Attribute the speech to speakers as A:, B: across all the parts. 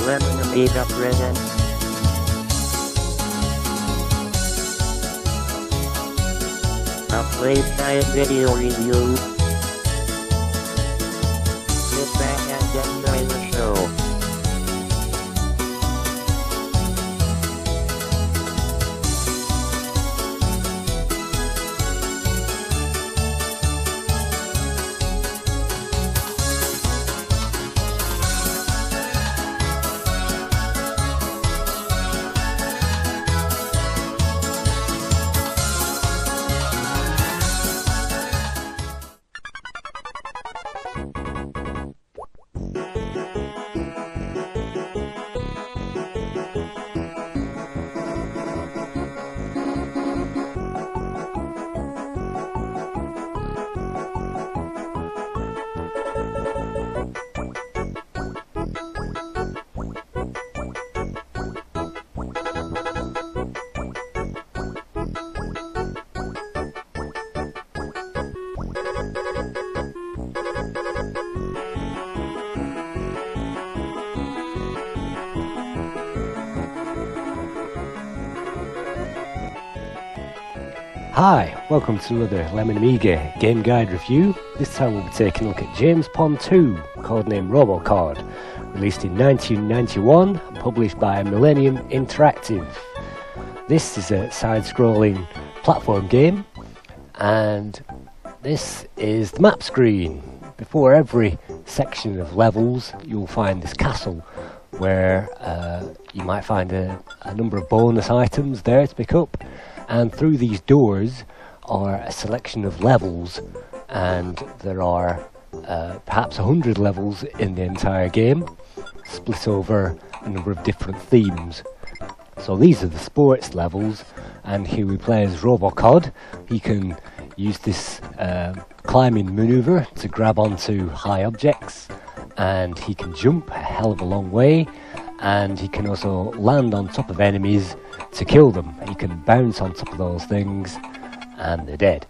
A: Amiga presents a playtime video review. Sit back and enjoy the show.
B: Hi, welcome to another Lemon Amiga game guide review. This time we'll be taking a look at James Pond 2, codename Robocod, released in 1991 and published by Millennium Interactive. This is a side-scrolling platform game, and this is the map screen. Before every section of levels you'll find this castle where you might find a number of bonus items there to pick up. And through these doors are a selection of levels, and there are perhaps 100 levels in the entire game, split over a number of different themes. So these are the sports levels, and here we play as Robocod. He can use this climbing maneuver to grab onto high objects, and he can jump a hell of a long way, and he can also land on top of enemies to kill them. He can bounce on top of those things and they're dead.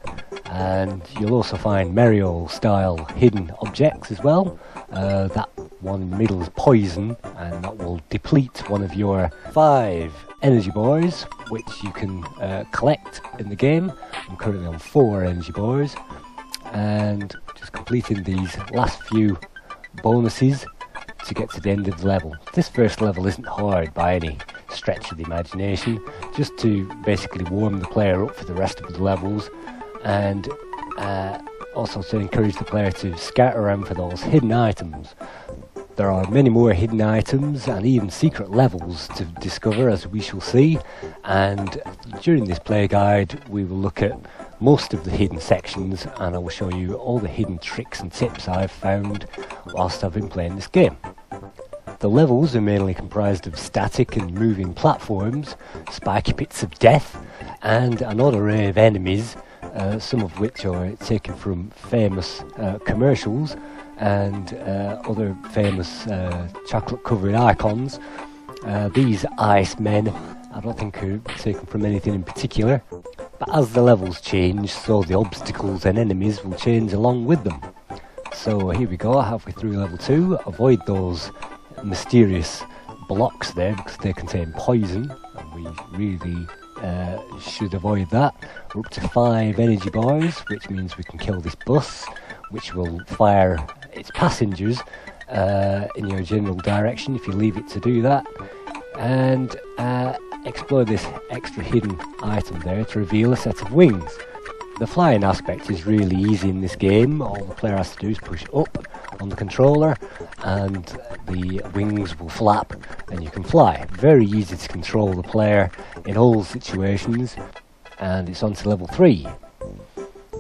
B: And you'll also find Mario style hidden objects as well. That one in the middle is poison, and that will deplete one of your 5 energy bars, which you can collect in the game. I'm currently on 4 energy bars, and just completing these last few bonuses to get to the end of the level. This first level isn't hard by any stretch of the imagination, just to basically warm the player up for the rest of the levels, and also to encourage the player to scout around for those hidden items. There are many more hidden items and even secret levels to discover, as we shall see, and during this play guide we will look at most of the hidden sections, and I will show you all the hidden tricks and tips I've found whilst I've been playing this game. The levels are mainly comprised of static and moving platforms, spiky pits of death, and an odd array of enemies, some of which are taken from famous commercials and other famous chocolate-covered icons. These ice men, I don't think are taken from anything in particular, but as the levels change, so the obstacles and enemies will change along with them. So here we go, halfway through level 2. Avoid those mysterious blocks there because they contain poison, and we really should avoid that. We're up to 5 energy bars, which means we can kill this bus, which will fire its passengers in your general direction if you leave it to do that, and explore this extra hidden item there to reveal a set of wings. The flying aspect is really easy in this game. All the player has to do is push up on the controller and the wings will flap and you can fly. Very easy to control the player in all situations, and it's on to level 3.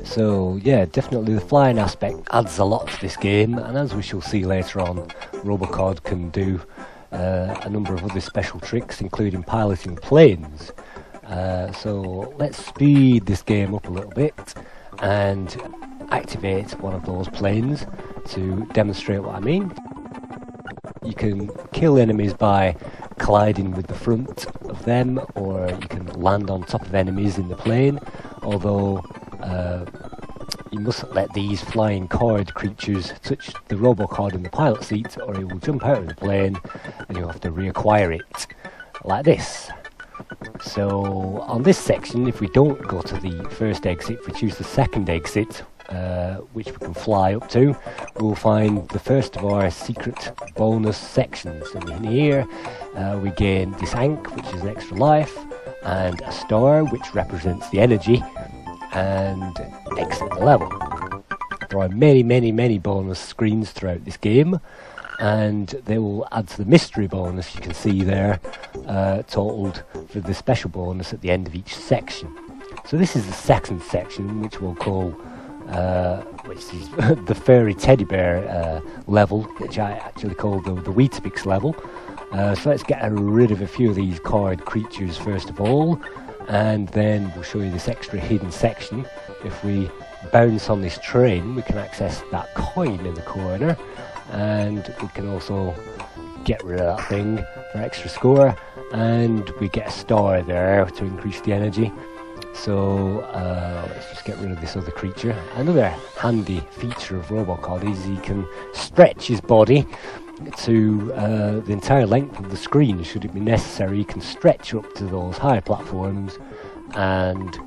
B: So yeah, definitely the flying aspect adds a lot to this game, and as we shall see later on, Robocod can do a number of other special tricks, including piloting planes. So let's speed this game up a little bit and activate one of those planes to demonstrate what I mean. You can kill enemies by colliding with the front of them, or you can land on top of enemies in the plane, although you mustn't let these flying card creatures touch the Robocod in the pilot seat, or it will jump out of the plane and you'll have to reacquire it, like this. So on this section, if we don't go to the first exit, if we choose the second exit, which we can fly up to, we'll find the first of our secret bonus sections. And in here we gain this Ankh, which is an extra life, and a star, which represents the energy, and exit the level. There are many bonus screens throughout this game, and they will add to the mystery bonus you can see there, totaled for the special bonus at the end of each section. So this is the second section, which we'll call which is the furry teddy bear level, which I actually call the Weetabix level. So let's get rid of a few of these card creatures first of all, and then we'll show you this extra hidden section. If we bounce on this train, we can access that coin in the corner, and we can also get rid of that thing for extra score, and we get a star there to increase the energy. So let's just get rid of this other creature. Another handy feature of Robocod is he can stretch his body to the entire length of the screen should it be necessary. He can stretch up to those high platforms, and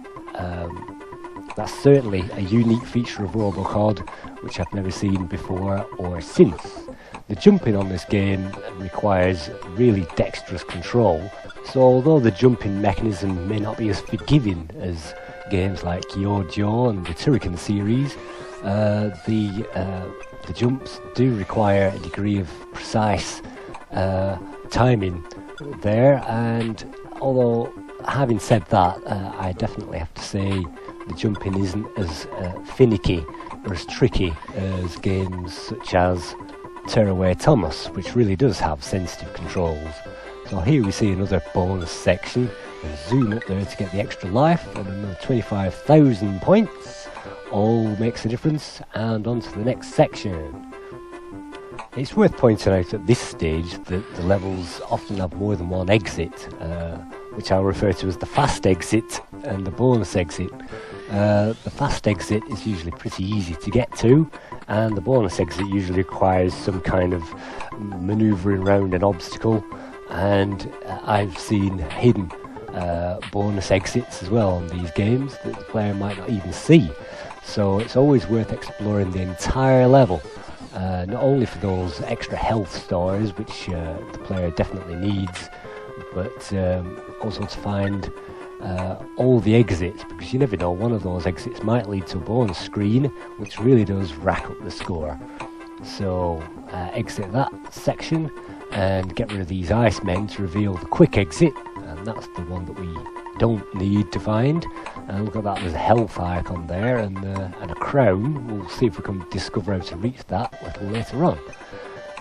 B: that's certainly a unique feature of Robocod which I've never seen before or since. The jumping on this game requires really dexterous control, so although the jumping mechanism may not be as forgiving as games like Yojo and the Turrican series, the jumps do require a degree of precise timing there, and although having said that, I definitely have to say the jumping isn't as finicky or as tricky as games such as Tearaway Thomas, which really does have sensitive controls. So here we see another bonus section, and zoom up there to get the extra life and another 25,000 points. All makes a difference, and on to the next section. It's worth pointing out at this stage that the levels often have more than one exit, which I'll refer to as the fast exit and the bonus exit. The fast exit is usually pretty easy to get to, and the bonus exit usually requires some kind of manoeuvring around an obstacle, and I've seen hidden bonus exits as well on these games that the player might not even see. So it's always worth exploring the entire level, not only for those extra health stars, which the player definitely needs, but also to find all the exits, because you never know, one of those exits might lead to a bonus screen, which really does rack up the score. So exit that section and get rid of these icemen to reveal the quick exit, and that's the one that we don't need to find. And look at that, there's a health icon there and a crown. We'll see if we can discover how to reach that a little later on.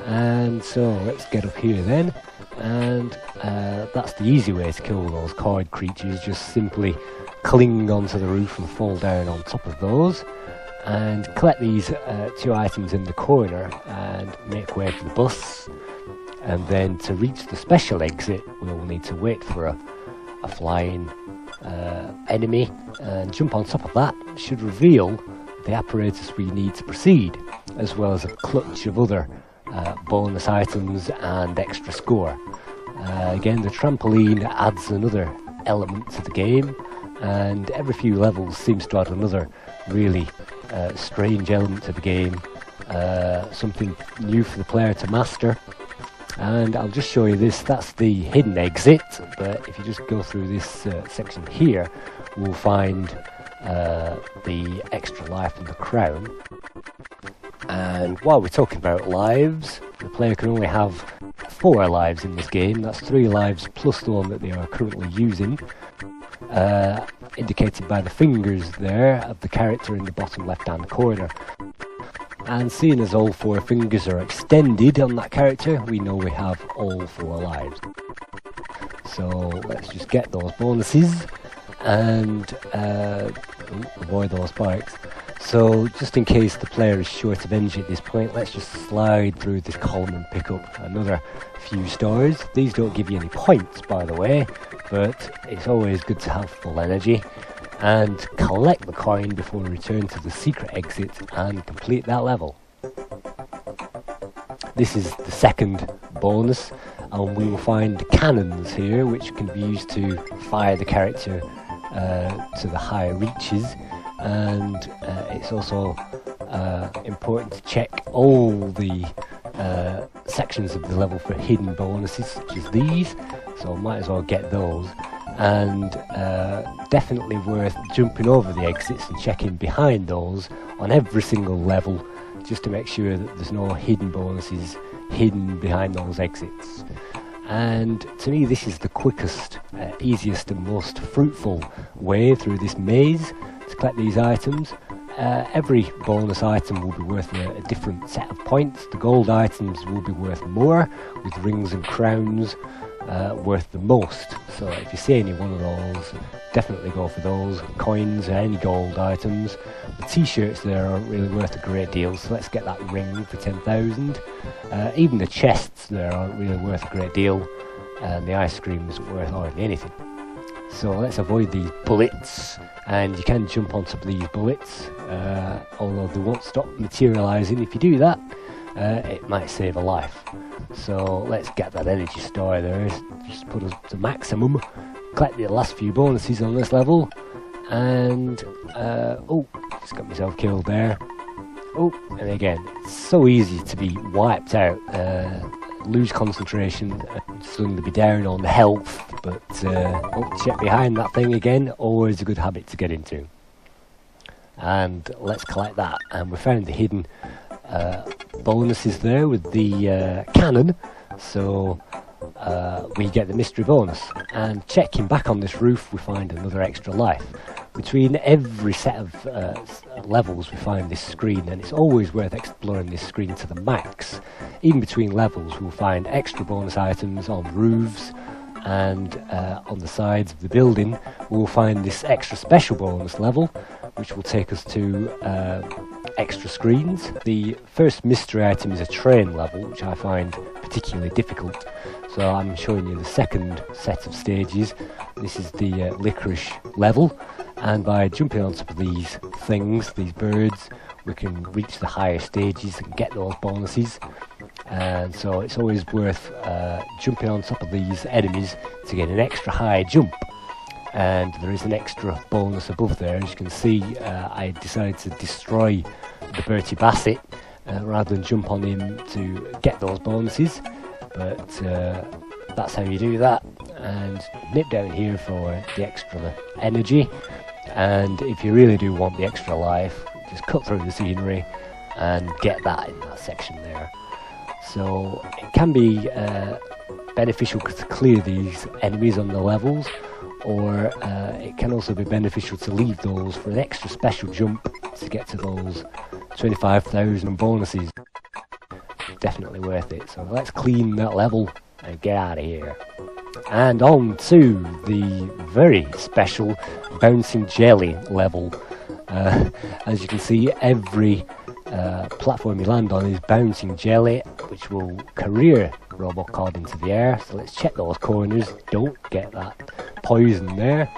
B: And so let's get up here then, and that's the easy way to kill those card creatures, just simply cling onto the roof and fall down on top of those, and collect these two items in the corner and make way for the bus. And then to reach the special exit, we'll need to wait for a flying enemy and jump on top of that. Should reveal the apparatus we need to proceed, as well as a clutch of other bonus items and extra score. Again, the trampoline adds another element to the game, and every few levels seems to add another really strange element to the game, something new for the player to master. And I'll just show you this. That's the hidden exit, but if you just go through this section here, we'll find the extra life and the crown. And while we're talking about lives, the player can only have 4 lives in this game. That's 3 lives plus the one that they are currently using, indicated by the fingers there of the character in the bottom left hand corner. And seeing as all 4 fingers are extended on that character, we know we have all 4 lives. So let's just get those bonuses and avoid those spikes. So just in case the player is short of energy at this point, let's just slide through this column and pick up another few stars. These don't give you any points, by the way, but it's always good to have full energy. and collect the coin before we return to the secret exit and complete that level. This is the second bonus, and we will find cannons here which can be used to fire the character to the higher reaches, and it's also important to check all the sections of the level for hidden bonuses such as these, so might as well get those. And definitely worth jumping over the exits and checking behind those on every single level, just to make sure that there's no hidden bonuses hidden behind those exits. And to me, this is the quickest, easiest and most fruitful way through this maze to collect these items. Every bonus item will be worth a different set of points. The gold items will be worth more, with rings and crowns worth the most. So if you see any one of those, definitely go for those. Coins, any gold items. The t-shirts there aren't really worth a great deal, so let's get that ring for 10,000. Even the chests there aren't really worth a great deal, and the ice cream isn't worth hardly anything. So let's avoid these bullets, and you can jump on top of these bullets, although they won't stop materialising. If you do that, it might save a life. So let's get that energy star there, just put us to maximum, collect the last few bonuses on this level, and oh, just got myself killed there. Oh, and again, it's so easy to be wiped out, lose concentration, and suddenly be down on health, but oh, check behind that thing again, always a good habit to get into. And let's collect that, and we found the hidden bonuses there with the cannon, so we get the mystery bonus. And checking back on this roof, we find another extra life. Between every set of levels we find this screen, and it's always worth exploring this screen to the max. Even between levels we'll find extra bonus items on roofs, and on the sides of the building we'll find this extra special bonus level, which will take us to extra screens. The first mystery item is a train level, which I find particularly difficult, so I'm showing you the second set of stages. This is the licorice level, and by jumping on top of these things, these birds, we can reach the higher stages and get those bonuses. And so it's always worth jumping on top of these enemies to get an extra high jump. And there is an extra bonus above there. As you can see, I decided to destroy the Bertie Bassett rather than jump on him to get those bonuses, but that's how you do that. And nip down here for the extra energy, and if you really do want the extra life, just cut through the scenery and get that in that section there. So it can be beneficial to clear these enemies on the levels, or it can also be beneficial to leave those for an extra special jump to get to those 25,000 bonuses. Definitely worth it. So let's clean that level and get out of here. And on to the very special bouncing jelly level. As you can see, every platform you land on is bouncing jelly, which will career Robocod into the air. So let's check those corners, don't get that poison there,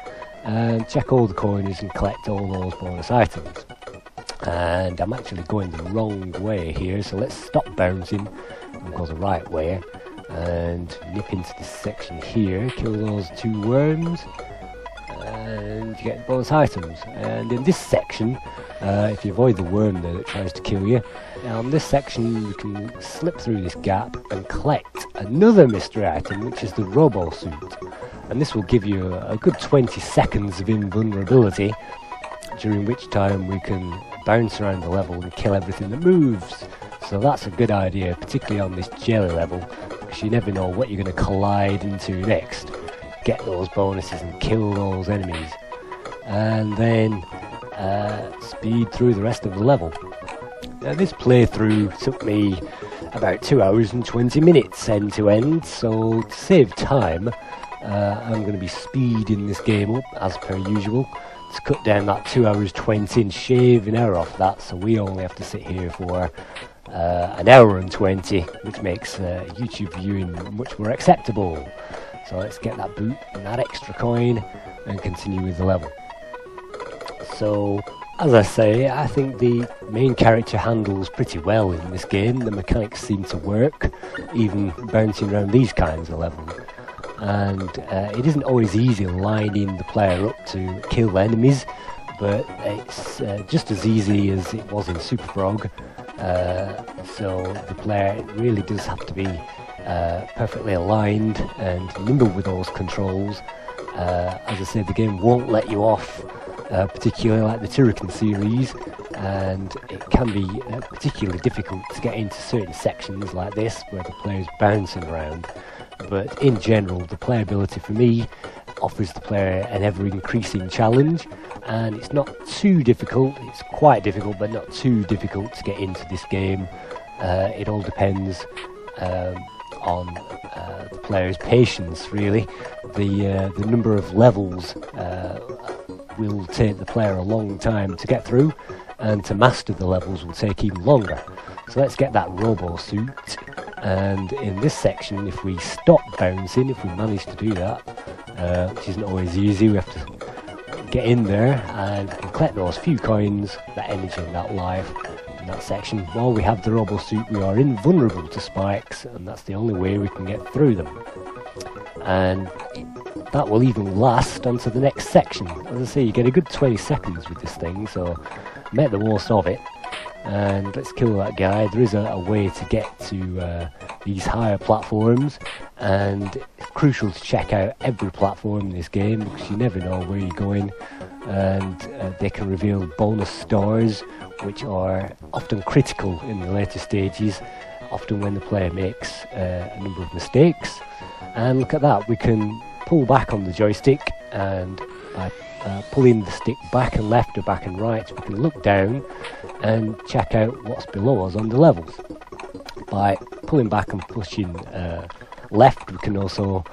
B: and check all the corners and collect all those bonus items. And I'm actually going the wrong way here, so let's stop bouncing and go the right way and nip into this section here, kill those two worms, and you get bonus items. And in this section, if you avoid the worm there that tries to kill you, on this section you can slip through this gap and collect another mystery item, which is the Robo Suit. And this will give you a good 20 seconds of invulnerability, during which time we can bounce around the level and kill everything that moves. So that's a good idea, particularly on this jelly level, because you never know what you're going to collide into next. Get those bonuses and kill those enemies, and then speed through the rest of the level. Now this playthrough took me about 2 hours and 20 minutes end to end, so to save time I'm going to be speeding this game up as per usual to cut down that 2 hours 20 and shave an hour off that, so we only have to sit here for an hour and 20, which makes YouTube viewing much more acceptable. So let's get that boot and that extra coin and continue with the level. So, as I say, I think the main character handles pretty well in this game. The mechanics seem to work, even bouncing around these kinds of levels. And it isn't always easy lining the player up to kill enemies, but it's just as easy as it was in Super Frog. So the player really does have to be perfectly aligned and nimble with those controls. As I said, the game won't let you off, particularly like the Turrican series, and it can be particularly difficult to get into certain sections like this where the player's bouncing around. But in general, the playability for me offers the player an ever-increasing challenge, and it's not too difficult. It's quite difficult, but not too difficult to get into this game. It all depends on the player's patience, really. The number of levels will take the player a long time to get through, and to master the levels will take even longer. So let's get that robo suit, and in this section, if we stop bouncing, if we manage to do that, which isn't always easy, we have to get in there and collect those few coins, that energy and that life in that section. While we have the robo suit, we are invulnerable to spikes, and that's the only way we can get through them. And that will even last onto the next section. As I say, you get a good 20 seconds with this thing, so make the most of it. And let's kill that guy. There is a way to get to these higher platforms, and it's crucial to check out every platform in this game because you never know where you're going, and they can reveal bonus stars which are often critical in the later stages, often when the player makes a number of mistakes. And look at that, we can pull back on the joystick, and by pulling the stick back and left or back and right, we can look down and check out what's below us on the levels. By pulling back and pushing left, we can also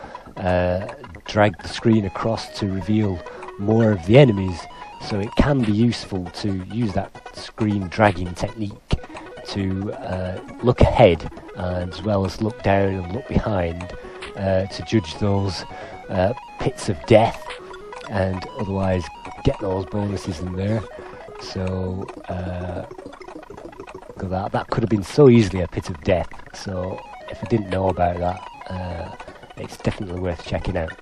B: drag the screen across to reveal more of the enemies, so it can be useful to use that screen dragging technique to look ahead as well as look down and look behind to judge those pits of death and otherwise get those bonuses in there. So that could have been so easily a pit of death, so if I didn't know about that, it's definitely worth checking out.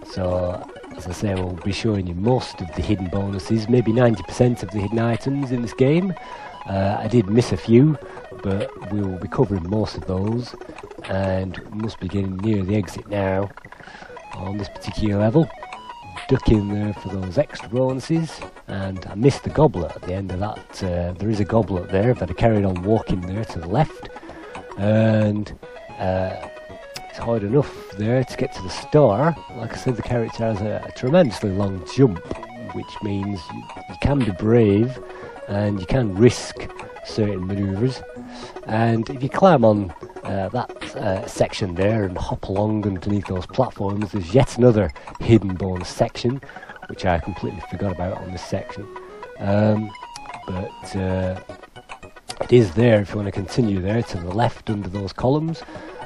B: So as I say, we'll be showing you most of the hidden bonuses, maybe 90% of the hidden items in this game. I did miss a few, but we will be covering most of those, and we must be getting near the exit now on this particular level. Duck in there for those extra bonuses, and I missed the goblet at the end of that. There is a goblet there, if I'd have carried on walking there to the left, and it's hard enough there to get to the star. Like I said, the character has a tremendously long jump, which means you can be brave and you can risk certain manoeuvres. And if you climb on that section there and hop along underneath those platforms, there's yet another hidden bonus section, which I completely forgot about on this section. But it is there if you want to continue there to the left under those columns.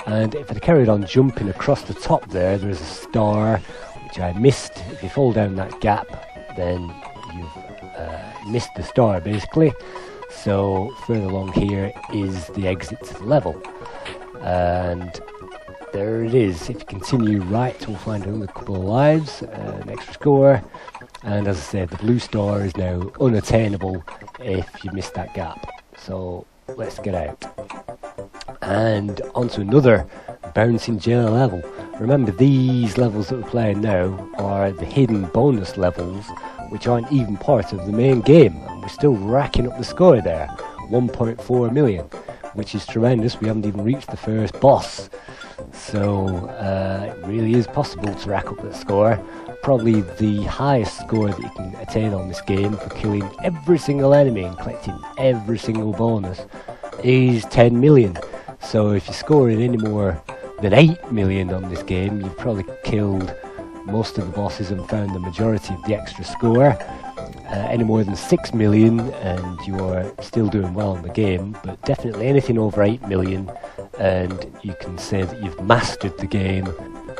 B: And if I carried on jumping across the top there, there's a star, which I missed. If you fall down that gap, then you've missed the star, basically. So further along here is the exit to the level. And there it is. If you continue right, we'll find another couple of lives, an extra score. And as I said, the blue star is now unattainable if you miss that gap. So let's get out. And onto another bouncing jail level. Remember, these levels that we're playing now are the hidden bonus levels, which aren't even part of the main game, and we're still racking up the score there, 1.4 million, which is tremendous. We haven't even reached the first boss, so it really is possible to rack up that score. Probably the highest score that you can attain on this game for killing every single enemy and collecting every single bonus is 10 million. So if you score in any more than 8 million on this game, you've probably killed most of the bosses and found the majority of the extra score. Any more than 6 million and you are still doing well in the game, but definitely anything over 8 million and you can say that you've mastered the game,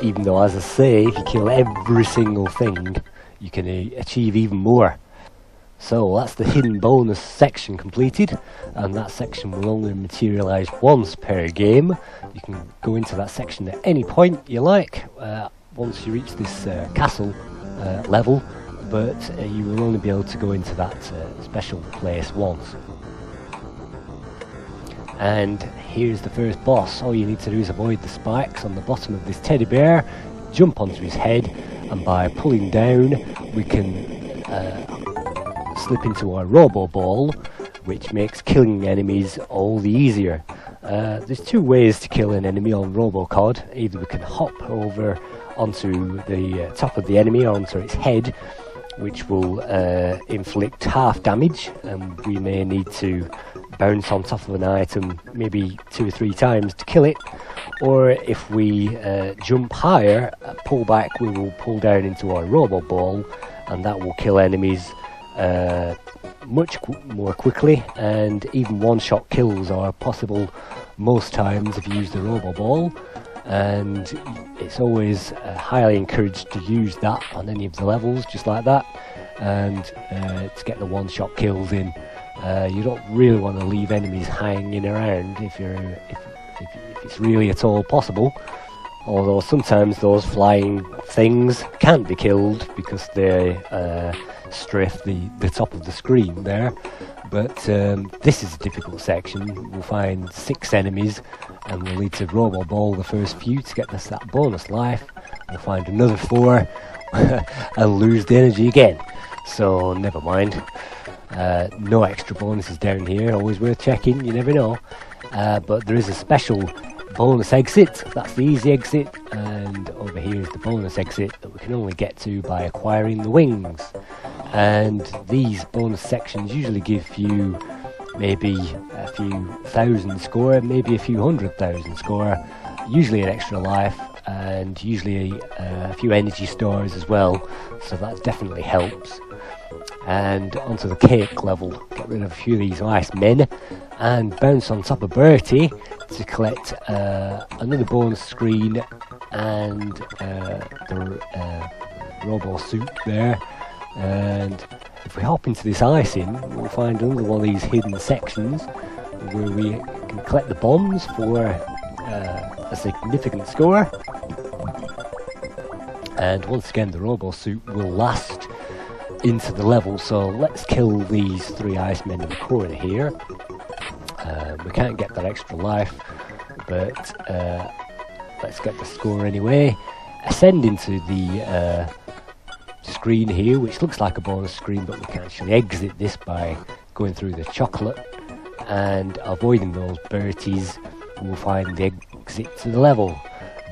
B: even though, as I say, if you kill every single thing, you can achieve even more. So that's the hidden bonus section completed, and that section will only materialise once per game. You can go into that section at any point you like, once you reach this castle level, but you will only be able to go into that special place once. And here's the first boss. All you need to do is avoid the spikes on the bottom of this teddy bear, jump onto his head, and by pulling down we can slip into our robo ball, which makes killing enemies all the easier. There's two ways to kill an enemy on Robocod. Either we can hop over onto the top of the enemy or onto its head, which will inflict half damage, and we may need to bounce on top of an item maybe 2 or 3 times to kill it. Or if we jump higher, pull back, we will pull down into our robo ball, and that will kill enemies much more quickly, and even one-shot kills are possible most times if you use the robo ball. And it's always highly encouraged to use that on any of the levels, just like that, and to get the one-shot kills in. You don't really want to leave enemies hanging around if it's really at all possible, although sometimes those flying things can't be killed because they strafe the top of the screen there. But this is a difficult section. We'll find 6 enemies, and we'll need to robo ball the first few to get that bonus life. We'll find another 4 and lose the energy again. So never mind. No extra bonuses down here, always worth checking, you never know. But there is a special bonus exit, that's the easy exit, and over here is the bonus exit that we can only get to by acquiring the wings. And these bonus sections usually give you maybe a few thousand score, maybe a few 100,000 score, usually an extra life, and usually a few energy stars as well, so that definitely helps. And onto the cake level, get rid of a few of these ice men and bounce on top of Bertie to collect another bonus screen and the robo suit there. And if we hop into this icing, we'll find another one of these hidden sections where we can collect the bombs for a significant score. And once again, the robo suit will last into the level, so let's kill these 3 icemen in the corner here. We can't get that extra life, but let's get the score anyway. Ascend into the screen here, which looks like a bonus screen, but we can actually exit this by going through the chocolate and avoiding those Berties. We'll find the exit to the level,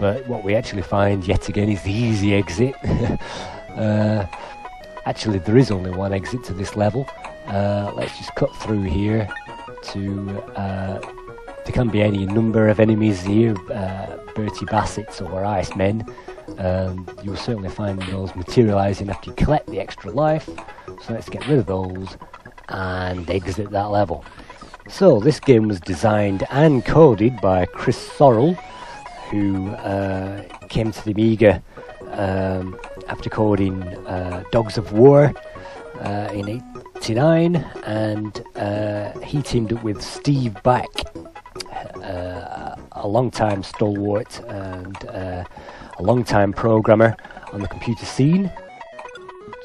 B: but what we actually find yet again is the easy exit. Actually, there is only one exit to this level. Let's just cut through here to... there can be any number of enemies here, Bertie Bassets or Icemen. You'll certainly find those materialising after you collect the extra life. So let's get rid of those and exit that level. So this game was designed and coded by Chris Sorrell, who came to the Amiga after coding Dogs of War in '89, and he teamed up with Steve Back, a long-time stalwart and a long-time programmer on the computer scene.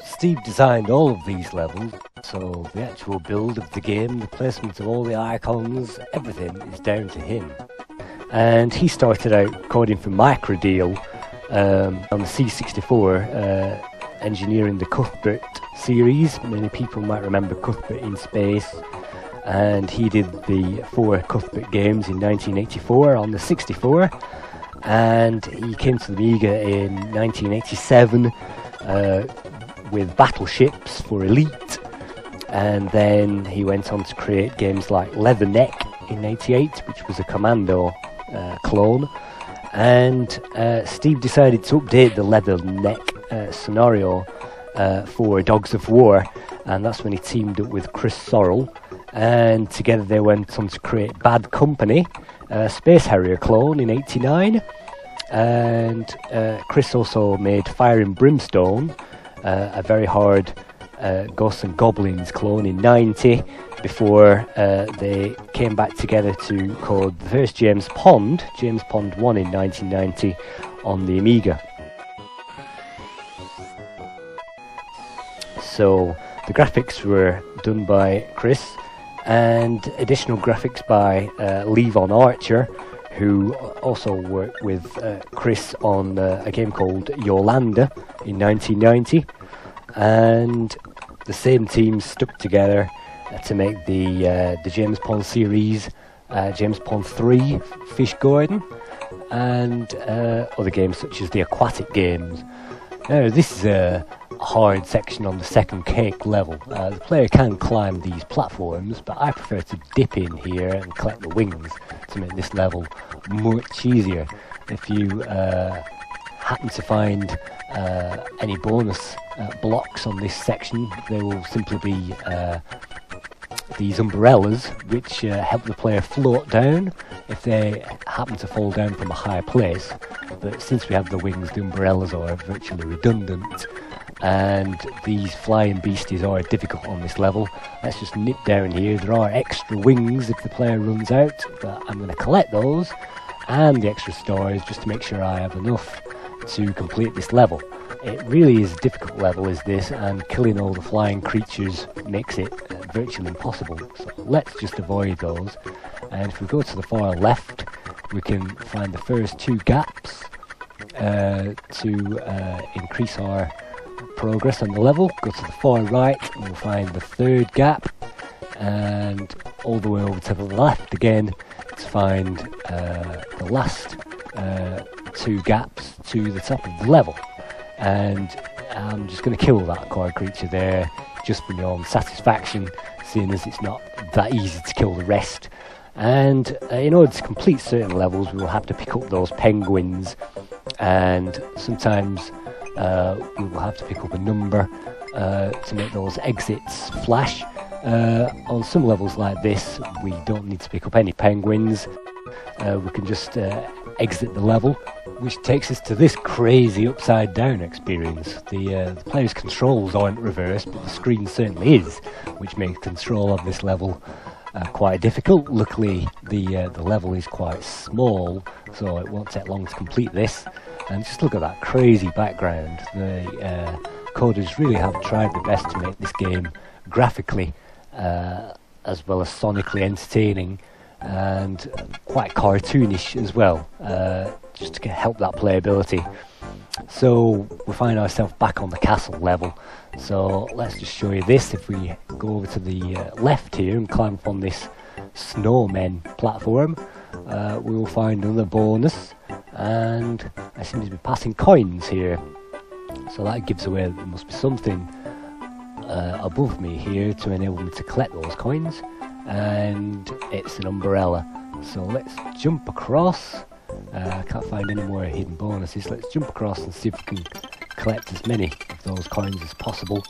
B: Steve designed all of these levels, so the actual build of the game, the placement of all the icons, everything is down to him. And he started out coding for Microdeal on the C64, engineering the Cuthbert series. Many people might remember Cuthbert in Space, and he did the 4 Cuthbert games in 1984 on the 64, and he came to the Amiga in 1987 with Battleships for Elite, and then he went on to create games like Leatherneck in '88, which was a Commando clone. And Steve decided to update the Leatherneck scenario for Dogs of War, and that's when he teamed up with Chris Sorrell, and together they went on to create Bad Company, Space Harrier clone in '89, and Chris also made Fire and Brimstone, a very hard Ghosts and Goblins clone in '90 before they came back together to code the first James Pond 1 in 1990 on the Amiga. So the graphics were done by Chris, and additional graphics by Levon Archer, who also worked with Chris on a game called Yolanda in 1990, and the same team stuck together to make the James Pond series, James Pond 3, Fish Garden, and other games such as the aquatic games. Now, this is a hard section on the second cake level. The player can climb these platforms, but I prefer to dip in here and collect the wings to make this level much easier. If you happen to find any bonus blocks on this section, they will simply be these umbrellas, which help the player float down if they happen to fall down from a higher place. But since we have the wings, the umbrellas are virtually redundant, and these flying beasties are difficult on this level. Let's just nip down here. There are extra wings if the player runs out, but I'm going to collect those and the extra stars just to make sure I have enough to complete this level. It really is a difficult level, is this, and killing all the flying creatures makes it virtually impossible. So let's just avoid those. And if we go to the far left, we can find the first two gaps to increase our progress on the level. Go to the far right and we'll find the third gap, and all the way over to the left again to find the last two gaps to the top of the level. And I'm just going to kill that card creature there just for my own satisfaction, seeing as it's not that easy to kill the rest. And in order to complete certain levels, we will have to pick up those penguins, and sometimes we will have to pick up a number to make those exits flash. On some levels like this, we don't need to pick up any penguins. We can just exit the level, which takes us to this crazy upside down experience. The player's controls aren't reversed, but the screen certainly is, which makes control of this level quite difficult. Luckily, the level is quite small, so it won't take long to complete this. And just look at that crazy background. The coders really have tried their best to make this game graphically as well as sonically entertaining, and quite cartoonish as well, just to help that playability. So we find ourselves back on the castle level. So let's just show you this. If we go over to the left here and climb up on this snowman platform, we will find another bonus, and I seem to be passing coins here. So that gives away that there must be something above me here to enable me to collect those coins, and it's an umbrella. So let's jump across. I can't find any more hidden bonuses. Let's jump across and see if we can collect as many of those coins as possible.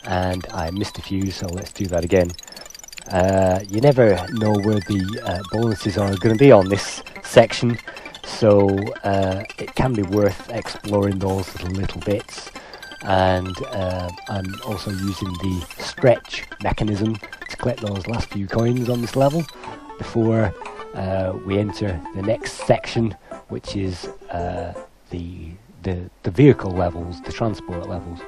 B: And I missed a few, so let's do that again. You never know where the bonuses are going to be on this section, so it can be worth exploring those little bits. And I'm also using the stretch mechanism to collect those last few coins on this level before we enter the next section, which is the vehicle levels, the transport levels.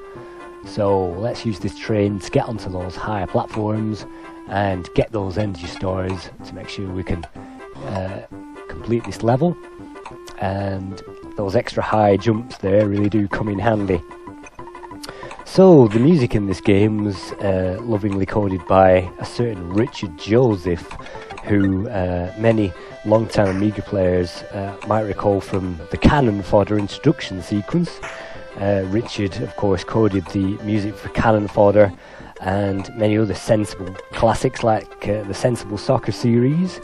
B: So let's use this train to get onto those higher platforms and get those energy stars to make sure we can complete this level. And those extra high jumps there really do come in handy. So the music in this game was lovingly coded by a certain Richard Joseph, who many long-time Amiga players might recall from the Cannon Fodder introduction sequence. Richard, of course, coded the music for Cannon Fodder and many other sensible classics like the Sensible Soccer series,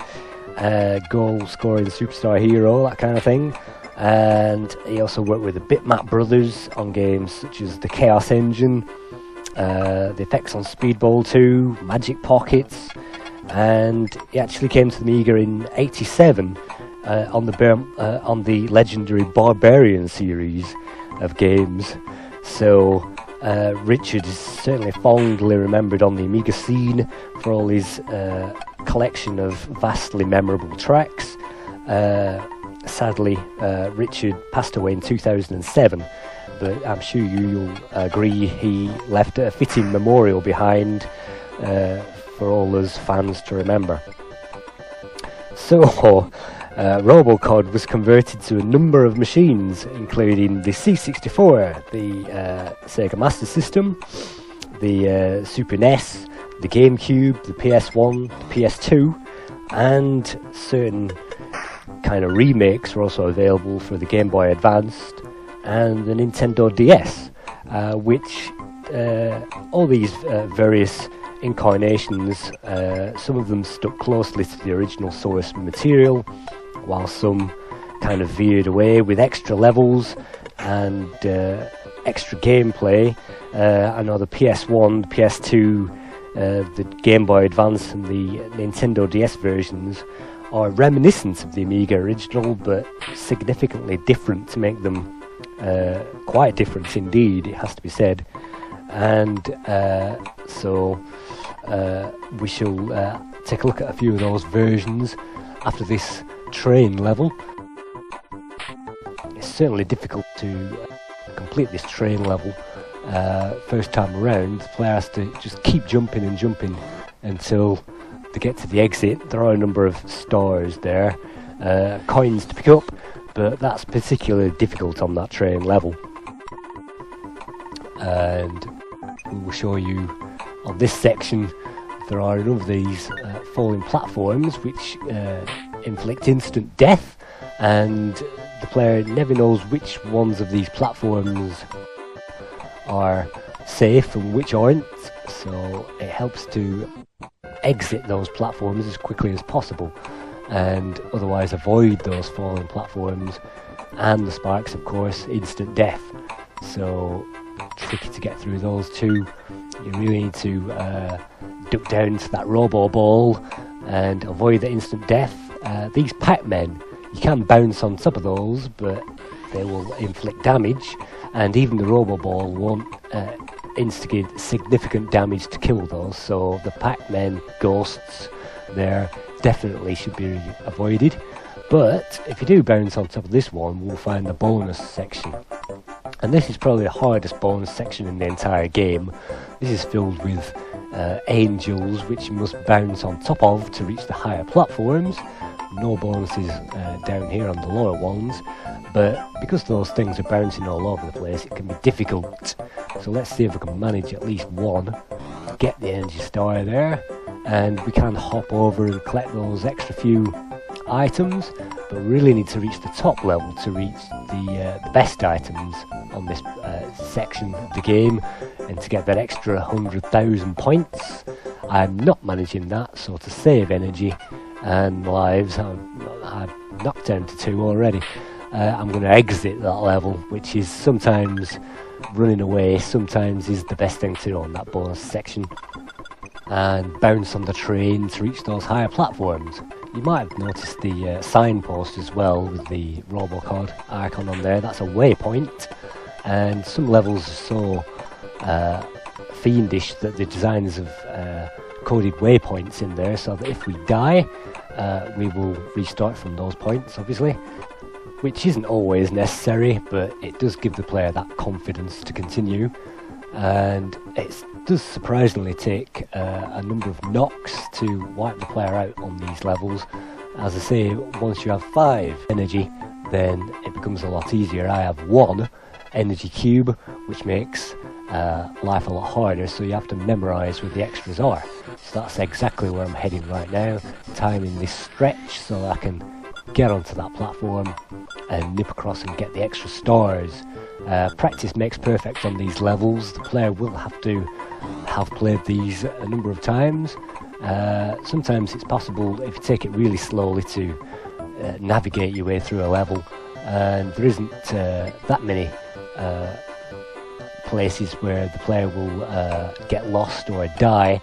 B: Goal Scoring Superstar Hero, that kind of thing. And he also worked with the Bitmap Brothers on games such as the Chaos Engine, the effects on Speedball 2, Magic Pockets, and he actually came to the Amiga in '87 on the legendary Barbarian series of games. So Richard is certainly fondly remembered on the Amiga scene for all his collection of vastly memorable tracks. Sadly, Richard passed away in 2007, but I'm sure you'll agree he left a fitting memorial behind for all us fans to remember. So, Robocod was converted to a number of machines, including the C64, the Sega Master System, the Super NES, the GameCube, the PS1, the PS2, and certain kind of remakes were also available for the Game Boy Advanced and the Nintendo DS, which all these various incarnations, some of them stuck closely to the original source material, while some kind of veered away with extra levels and extra gameplay. I know the PS1, the PS2, the Game Boy Advance and the Nintendo DS versions are reminiscent of the Amiga original, but significantly different to make them quite different indeed, it has to be said. And so we shall take a look at a few of those versions after this train level. It's certainly difficult to complete this train level first time around. The player has to just keep jumping and jumping until they get to the exit. There are a number of stars there, coins to pick up, but that's particularly difficult on that train level. And we will show you on this section there are a number of these falling platforms which inflict instant death, and the player never knows which ones of these platforms are safe and which aren't, so it helps to exit those platforms as quickly as possible and otherwise avoid those falling platforms and the spikes, of course, instant death. So tricky to get through those two. You really need to duck down to that robo ball and avoid the instant death. These Pac-Men, you can bounce on top of those, but they will inflict damage, and even the robo ball won't instigate significant damage to kill those. So the Pac-Men ghosts there definitely should be avoided. But if you do bounce on top of this one, we'll find the bonus section. And this is probably the hardest bonus section in the entire game. This is filled with angels which you must bounce on top of to reach the higher platforms. No bonuses down here on the lower ones, but because those things are bouncing all over the place, it can be difficult. So let's see if we can manage at least one. Get the energy star there, and we can hop over and collect those extra few items, but we really need to reach the top level to reach the best items on this section of the game, and to get that extra 100,000 points. I'm not managing that, so to save energy and lives, I've knocked down to 2 already. I'm going to exit that level, which is sometimes running away, sometimes is the best thing to do on that bonus section, and bounce on the train to reach those higher platforms. You might have noticed the signpost as well with the Robocod icon on there. That's a waypoint, and some levels are so fiendish that the designers have coded waypoints in there so that if we die, we will restart from those points, obviously, which isn't always necessary, but it does give the player that confidence to continue. And it does surprisingly take a number of knocks to wipe the player out on these levels. As I say, once you have 5 energy, then it becomes a lot easier. I have 1 energy cube, which makes life a lot harder, so you have to memorise where the extras are. So that's exactly where I'm heading right now, timing this stretch so I can get onto that platform and nip across and get the extra stars. Practice makes perfect on these levels. The player will have to have played these a number of times. Sometimes it's possible, if you take it really slowly, to navigate your way through a level, and there isn't that many places where the player will get lost or die.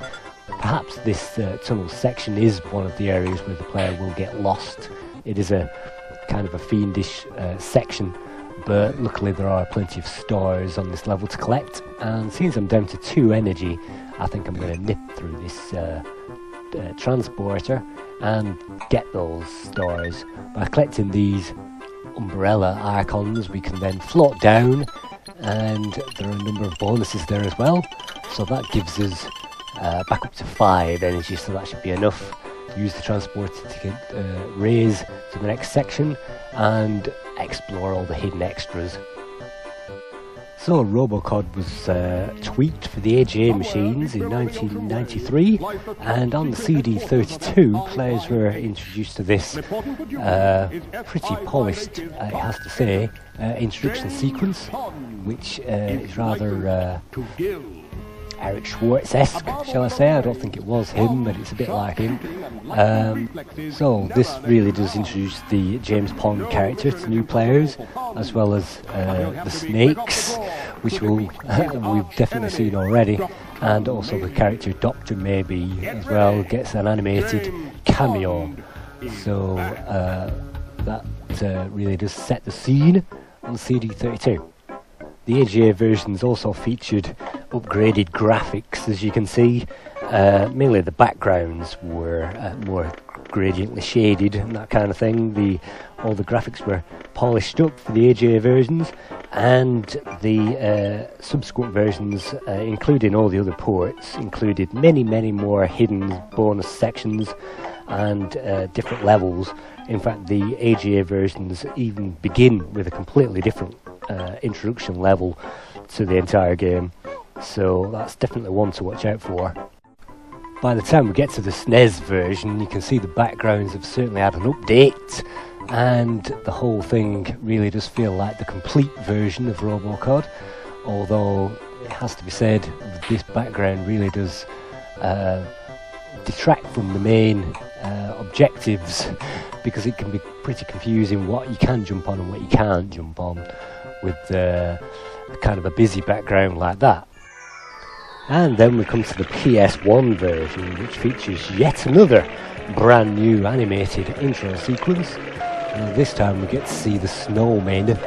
B: Perhaps this tunnel section is one of the areas where the player will get lost. It is a kind of a fiendish section, but luckily there are plenty of stars on this level to collect, and since I'm down to 2 energy, I think I'm going to nip through this transporter and get those stars. By collecting these umbrella icons, we can then float down, and there are a number of bonuses there as well, so that gives us back up to 5 energy, so that should be enough to use the transporter to get raise to the next section and explore all the hidden extras. So Robocod was tweaked for the AGA machines in 1993, and on the CD32 players were introduced to this pretty polished, it has to say, introduction sequence, which is rather Eric Schwartz-esque, shall I say. I don't think it was him, but it's a bit like him. So this really does introduce the James Pond character to new players, as well as the snakes, which we've definitely seen already, and also the character Dr. Maybe as well gets an animated cameo. So that really does set the scene on CD32. The AGA versions also featured upgraded graphics, as you can see. Mainly the backgrounds were more gradiently shaded and that kind of thing. All the graphics were polished up for the AGA versions, and the subsequent versions, including all the other ports, included many more hidden bonus sections and different levels. In fact, the AGA versions even begin with a completely different introduction level to the entire game, so that's definitely one to watch out for. By the time we get to the SNES version, you can see the backgrounds have certainly had an update, and the whole thing really does feel like the complete version of Robocod, although it has to be said this background really does detract from the main objectives, because it can be pretty confusing what you can jump on and what you can't jump on with kind of a busy background like that. And then we come to the PS1 version, which features yet another brand new animated intro sequence, and this time we get to see the snowmen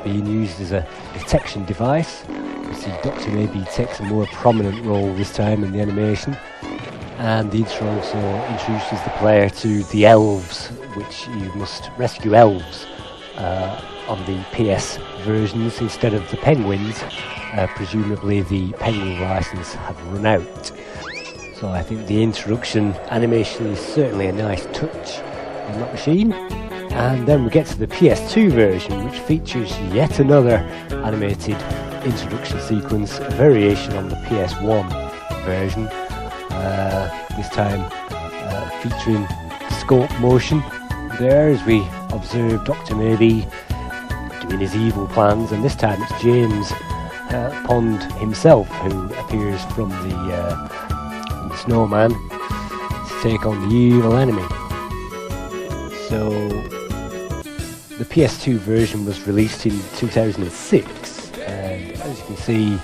B: being used as a detection device. We see Dr. Maybe takes a more prominent role this time in the animation, and the intro also introduces the player to the elves, which you must rescue elves on the PS versions instead of the penguins. Presumably the penguin license had run out. So I think the introduction animation is certainly a nice touch on that machine. And then we get to the PS2 version, which features yet another animated introduction sequence, a variation on the PS1 version, this time featuring scope motion there as we observe Dr. Maybe doing his evil plans, and this time it's James Pond himself who appears from the snowman to take on the evil enemy. So the PS2 version was released in 2006, and as you can see,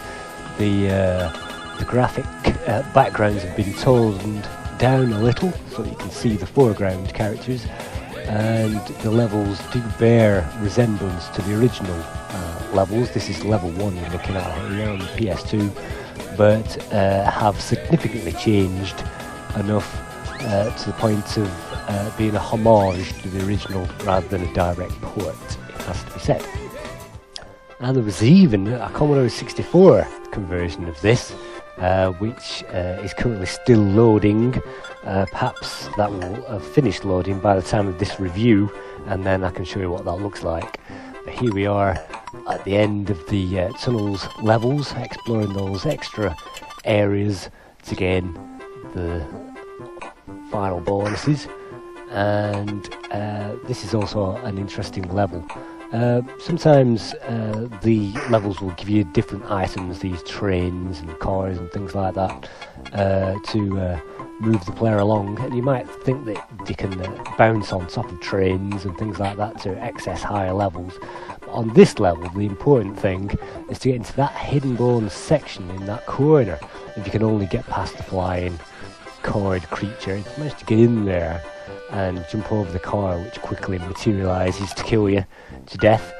B: the graphic backgrounds have been toned down a little so that you can see the foreground characters, and the levels do bear resemblance to the original levels. This is level 1 you're looking at here on the PS2, but have significantly changed enough to the point of being a homage to the original rather than a direct port, it has to be said. And there was even a Commodore 64 conversion of this, which is currently still loading. Perhaps that will have finished loading by the time of this review, and then I can show you what that looks like. But here we are at the end of the tunnels levels, exploring those extra areas to gain the final bonuses, and this is also an interesting level. Sometimes the levels will give you different items, these trains and cars and things like that, to move the player along, and you might think that you can bounce on top of trains and things like that to access higher levels. But on this level, the important thing is to get into that hidden bonus section in that corner. If you can only get past the flying card creature, if you manage to get in there and jump over the car, which quickly materialises to kill you to death,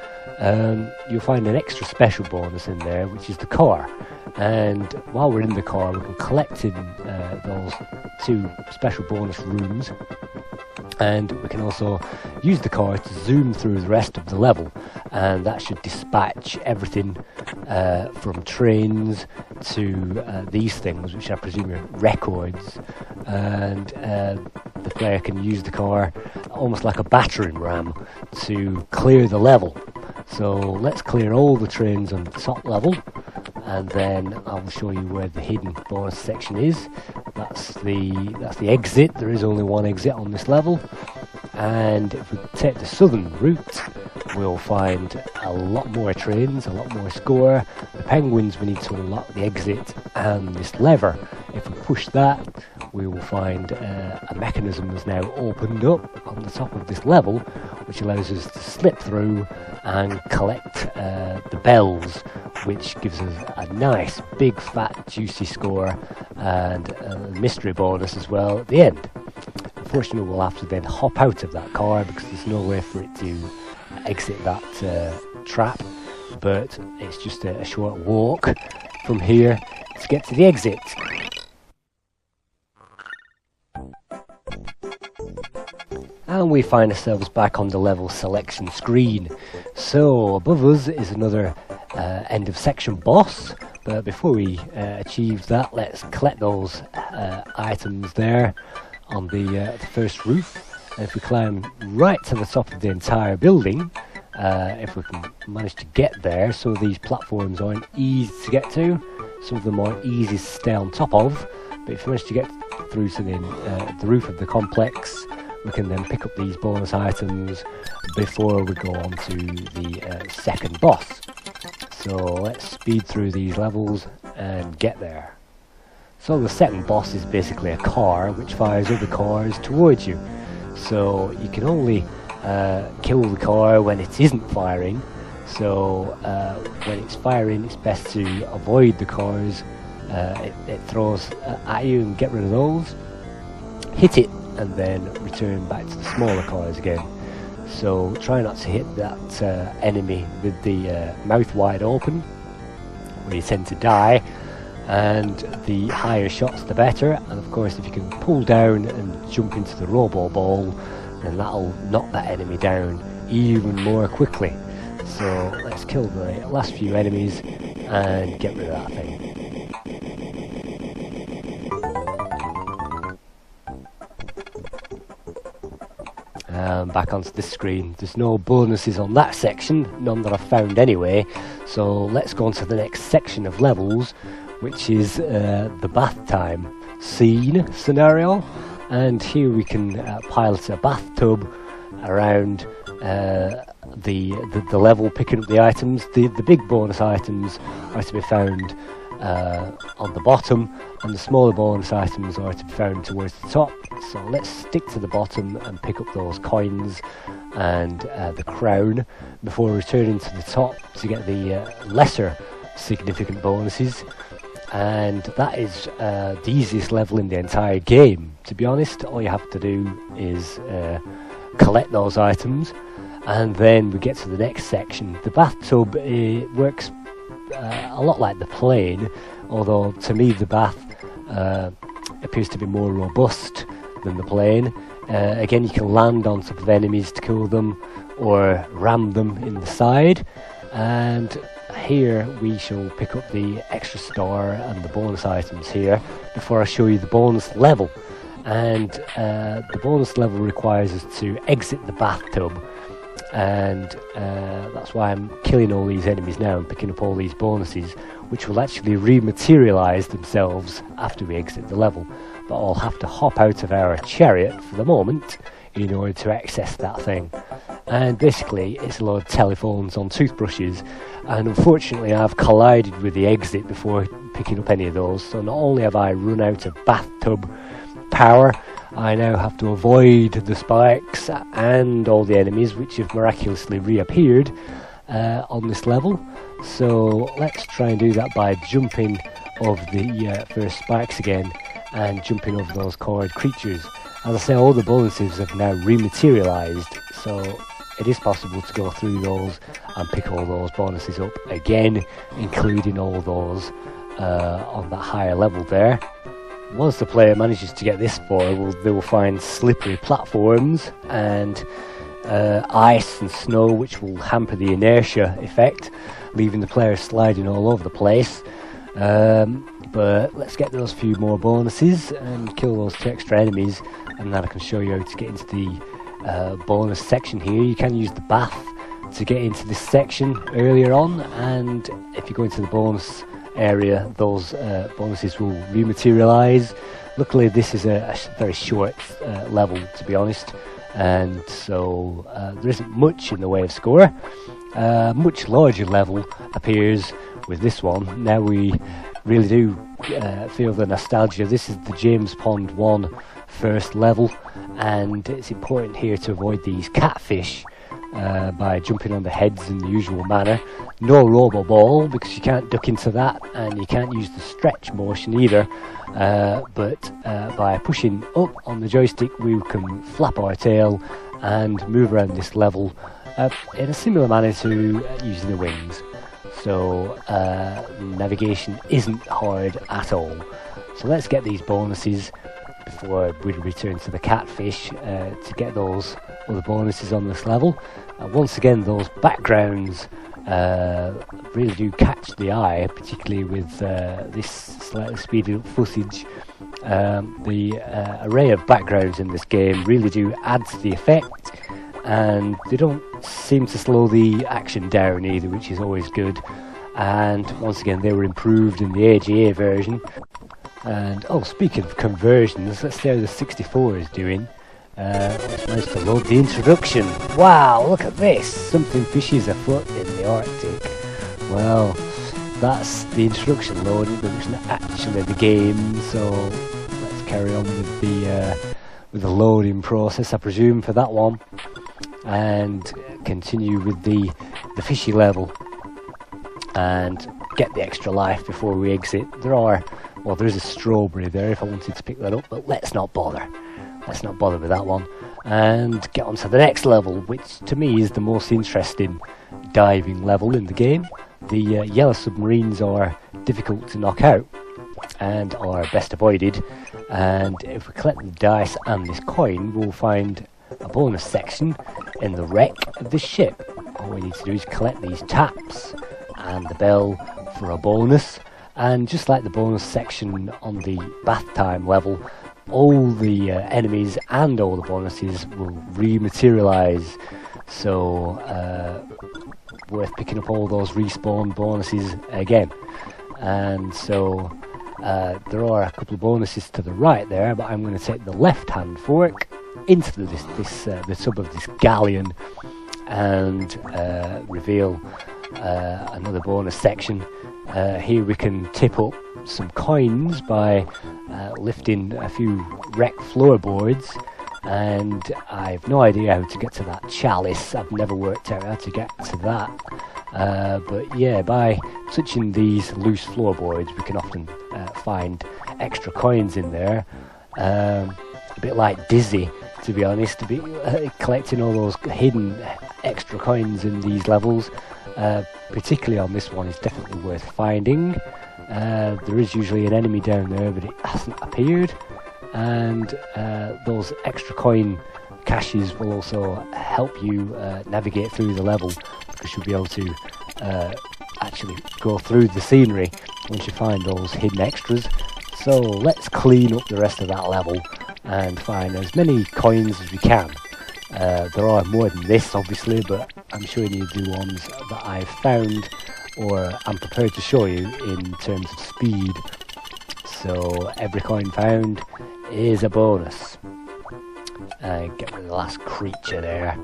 B: you'll find an extra special bonus in there, which is the car. And while we're in the car, we can collect in those 2 special bonus rooms, and we can also use the car to zoom through the rest of the level, and that should dispatch everything from trains to these things, which I presume are records, and the player can use the car almost like a battering ram to clear the level. So let's clear all the trains on the top level, and then I'll show you where the hidden bonus section is. That's the exit. There is only one exit on this level, and if we take the southern route, we'll find a lot more trains, a lot more score. The penguins, we need to unlock the exit, and this lever, if we push that, we will find a mechanism that's now opened up on the top of this level, which allows us to slip through and collect the bells, which gives us a nice big fat juicy score and a mystery bonus as well at the end. Unfortunately, we'll have to then hop out of that car because there's no way for it to exit that trap, but it's just a short walk from here to get to the exit. And we find ourselves back on the level selection screen. So above us is another end of section boss, but before we achieve that, let's collect those items there on the first roof. And if we climb right to the top of the entire building, if we can manage to get there, some of these platforms aren't easy to get to, some of them aren't easy to stay on top of, but if we manage to get through to the roof of the complex, we can then pick up these bonus items before we go on to the second boss. So let's speed through these levels and get there. So the second boss is basically a car which fires other cars towards you. So you can only kill the car when it isn't firing. So when it's firing, it's best to avoid the cars it throws at you and get rid of those. Hit it and then return back to the smaller cars again. So try not to hit that enemy with the mouth wide open, where you tend to die, and the higher shots the better. And of course, if you can pull down and jump into the robo ball, then that'll knock that enemy down even more quickly. So let's kill the last few enemies and get rid of that thing. Back onto this screen. There's no bonuses on that section, none that I've found anyway, so let's go on to the next section of levels, which is the bath time scene scenario. And here we can pilot a bathtub around the level, picking up the items. The big bonus items are to be found on the bottom, and the smaller bonus items are to be found towards the top. So let's stick to the bottom and pick up those coins and the crown before returning to the top to get the lesser significant bonuses. And that is the easiest level in the entire game, to be honest. All you have to do is collect those items, and then we get to the next section. The bathtub works a lot like the plane, although to me the bath appears to be more robust than the plane. Again, you can land on top of enemies to kill them or ram them in the side, and here we shall pick up the extra star and the bonus items here before I show you the bonus level. And the bonus level requires us to exit the bathtub, and that's why I'm killing all these enemies now and picking up all these bonuses, which will actually rematerialize themselves after we exit the level. But I'll have to hop out of our chariot for the moment in order to access that thing. And basically it's a load of telephones on toothbrushes, and unfortunately I've collided with the exit before picking up any of those. So not only have I run out of bathtub power, I now have to avoid the spikes and all the enemies which have miraculously reappeared on this level. So let's try and do that by jumping over the first spikes again and jumping over those colored creatures. As I say, all the bonuses have now rematerialized, so it is possible to go through those and pick all those bonuses up again, including all those on that higher level there. Once the player manages to get this far, they will find slippery platforms and ice and snow, which will hamper the inertia effect, leaving the player sliding all over the place. But let's get those few more bonuses and kill those 2 extra enemies, and then I can show you how to get into the bonus section here. You can use the bath to get into this section earlier on, and if you go into the bonus area, those bonuses will rematerialize. Luckily this is a very short level, to be honest, and so there isn't much in the way of score. Much larger level appears with this one. Now we really do feel the nostalgia. This is the James Pond 1 first level, and it's important here to avoid these catfish by jumping on the heads in the usual manner. No robo ball, because you can't duck into that, and you can't use the stretch motion either, but by pushing up on the joystick we can flap our tail and move around this level in a similar manner to using the wings. So navigation isn't hard at all. So let's get these bonuses before we return to the catfish to get those other bonuses on this level. Once again, those backgrounds really do catch the eye, particularly with this slightly speeded up footage. The array of backgrounds in this game really do add to the effect, and they don't seem to slow the action down either, which is always good. And once again, they were improved in the AGA version. And oh, speaking of conversions, let's see how the 64 is doing. It's nice to load the introduction. Wow, look at this! Something fishy is afoot in the Arctic. Well, that's the introduction loaded, but it's not actually the game. So let's carry on with the loading process, I presume, for that one, and continue with the fishy level and get the extra life before we exit. There is a strawberry there if I wanted to pick that up, but let's not bother with that one and get on to the next level, which to me is the most interesting diving level in the game. The yellow submarines are difficult to knock out and are best avoided, and if we collect the dice and this coin, we'll find a bonus section in the wreck of the ship. All we need to do is collect these taps and the bell for a bonus, and just like the bonus section on the bath time level, all the enemies and all the bonuses will rematerialize. So worth picking up all those respawn bonuses again. And so there are a couple of bonuses to the right there, but I'm going to take the left hand fork into the tub of this galleon and reveal another bonus section. Here we can tip up some coins by lifting a few wreck floorboards, and I've no idea how to get to that chalice. I've never worked out how to get to that, but yeah, by touching these loose floorboards we can often find extra coins in there, a bit like Dizzy, to be honest, to be collecting all those hidden extra coins in these levels. Particularly on this one, is definitely worth finding. There is usually an enemy down there, but it hasn't appeared, and those extra coin caches will also help you navigate through the level, because you'll be able to actually go through the scenery once you find those hidden extras. So let's clean up the rest of that level and find as many coins as we can. There are more than this, obviously, but I'm showing you the ones that I've found or I'm prepared to show you in terms of speed. So every coin found is a bonus. Get rid of the last creature there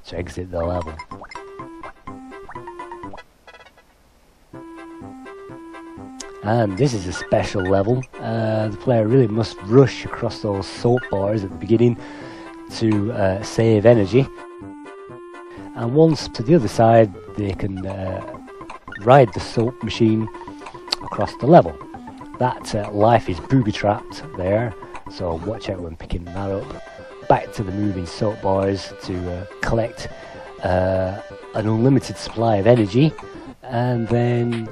B: to exit the level. And this is a special level. The player really must rush across those soap bars at the beginning to save energy, and once to the other side they can ride the soap machine across the level. That life is booby-trapped there, so watch out when picking that up. Back to the moving soap bars to collect an unlimited supply of energy, and then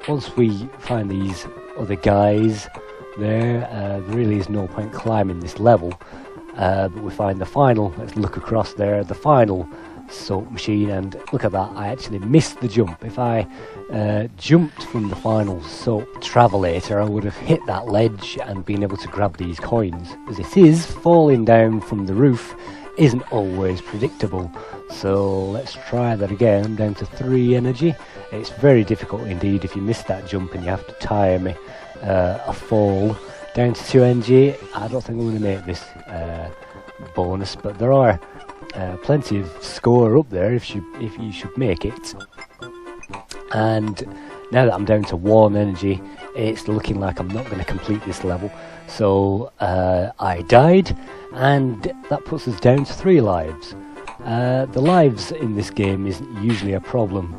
B: once we find these other guys there really is no point climbing this level, but we find the final, let's look across there, the final soap machine, and look at that, I actually missed the jump. If I jumped from the final soap travelator, I would have hit that ledge and been able to grab these coins. As it is, falling down from the roof isn't always predictable, so let's try that again. I'm down to 3 energy. It's very difficult indeed if you miss that jump and you have to time a fall. Down to 2 energy. I don't think I'm going to make this bonus, but there are plenty of score up there if you should make it. And now that I'm down to 1 energy, it's looking like I'm not going to complete this level. So I died, and that puts us down to 3 lives. The lives in this game isn't usually a problem.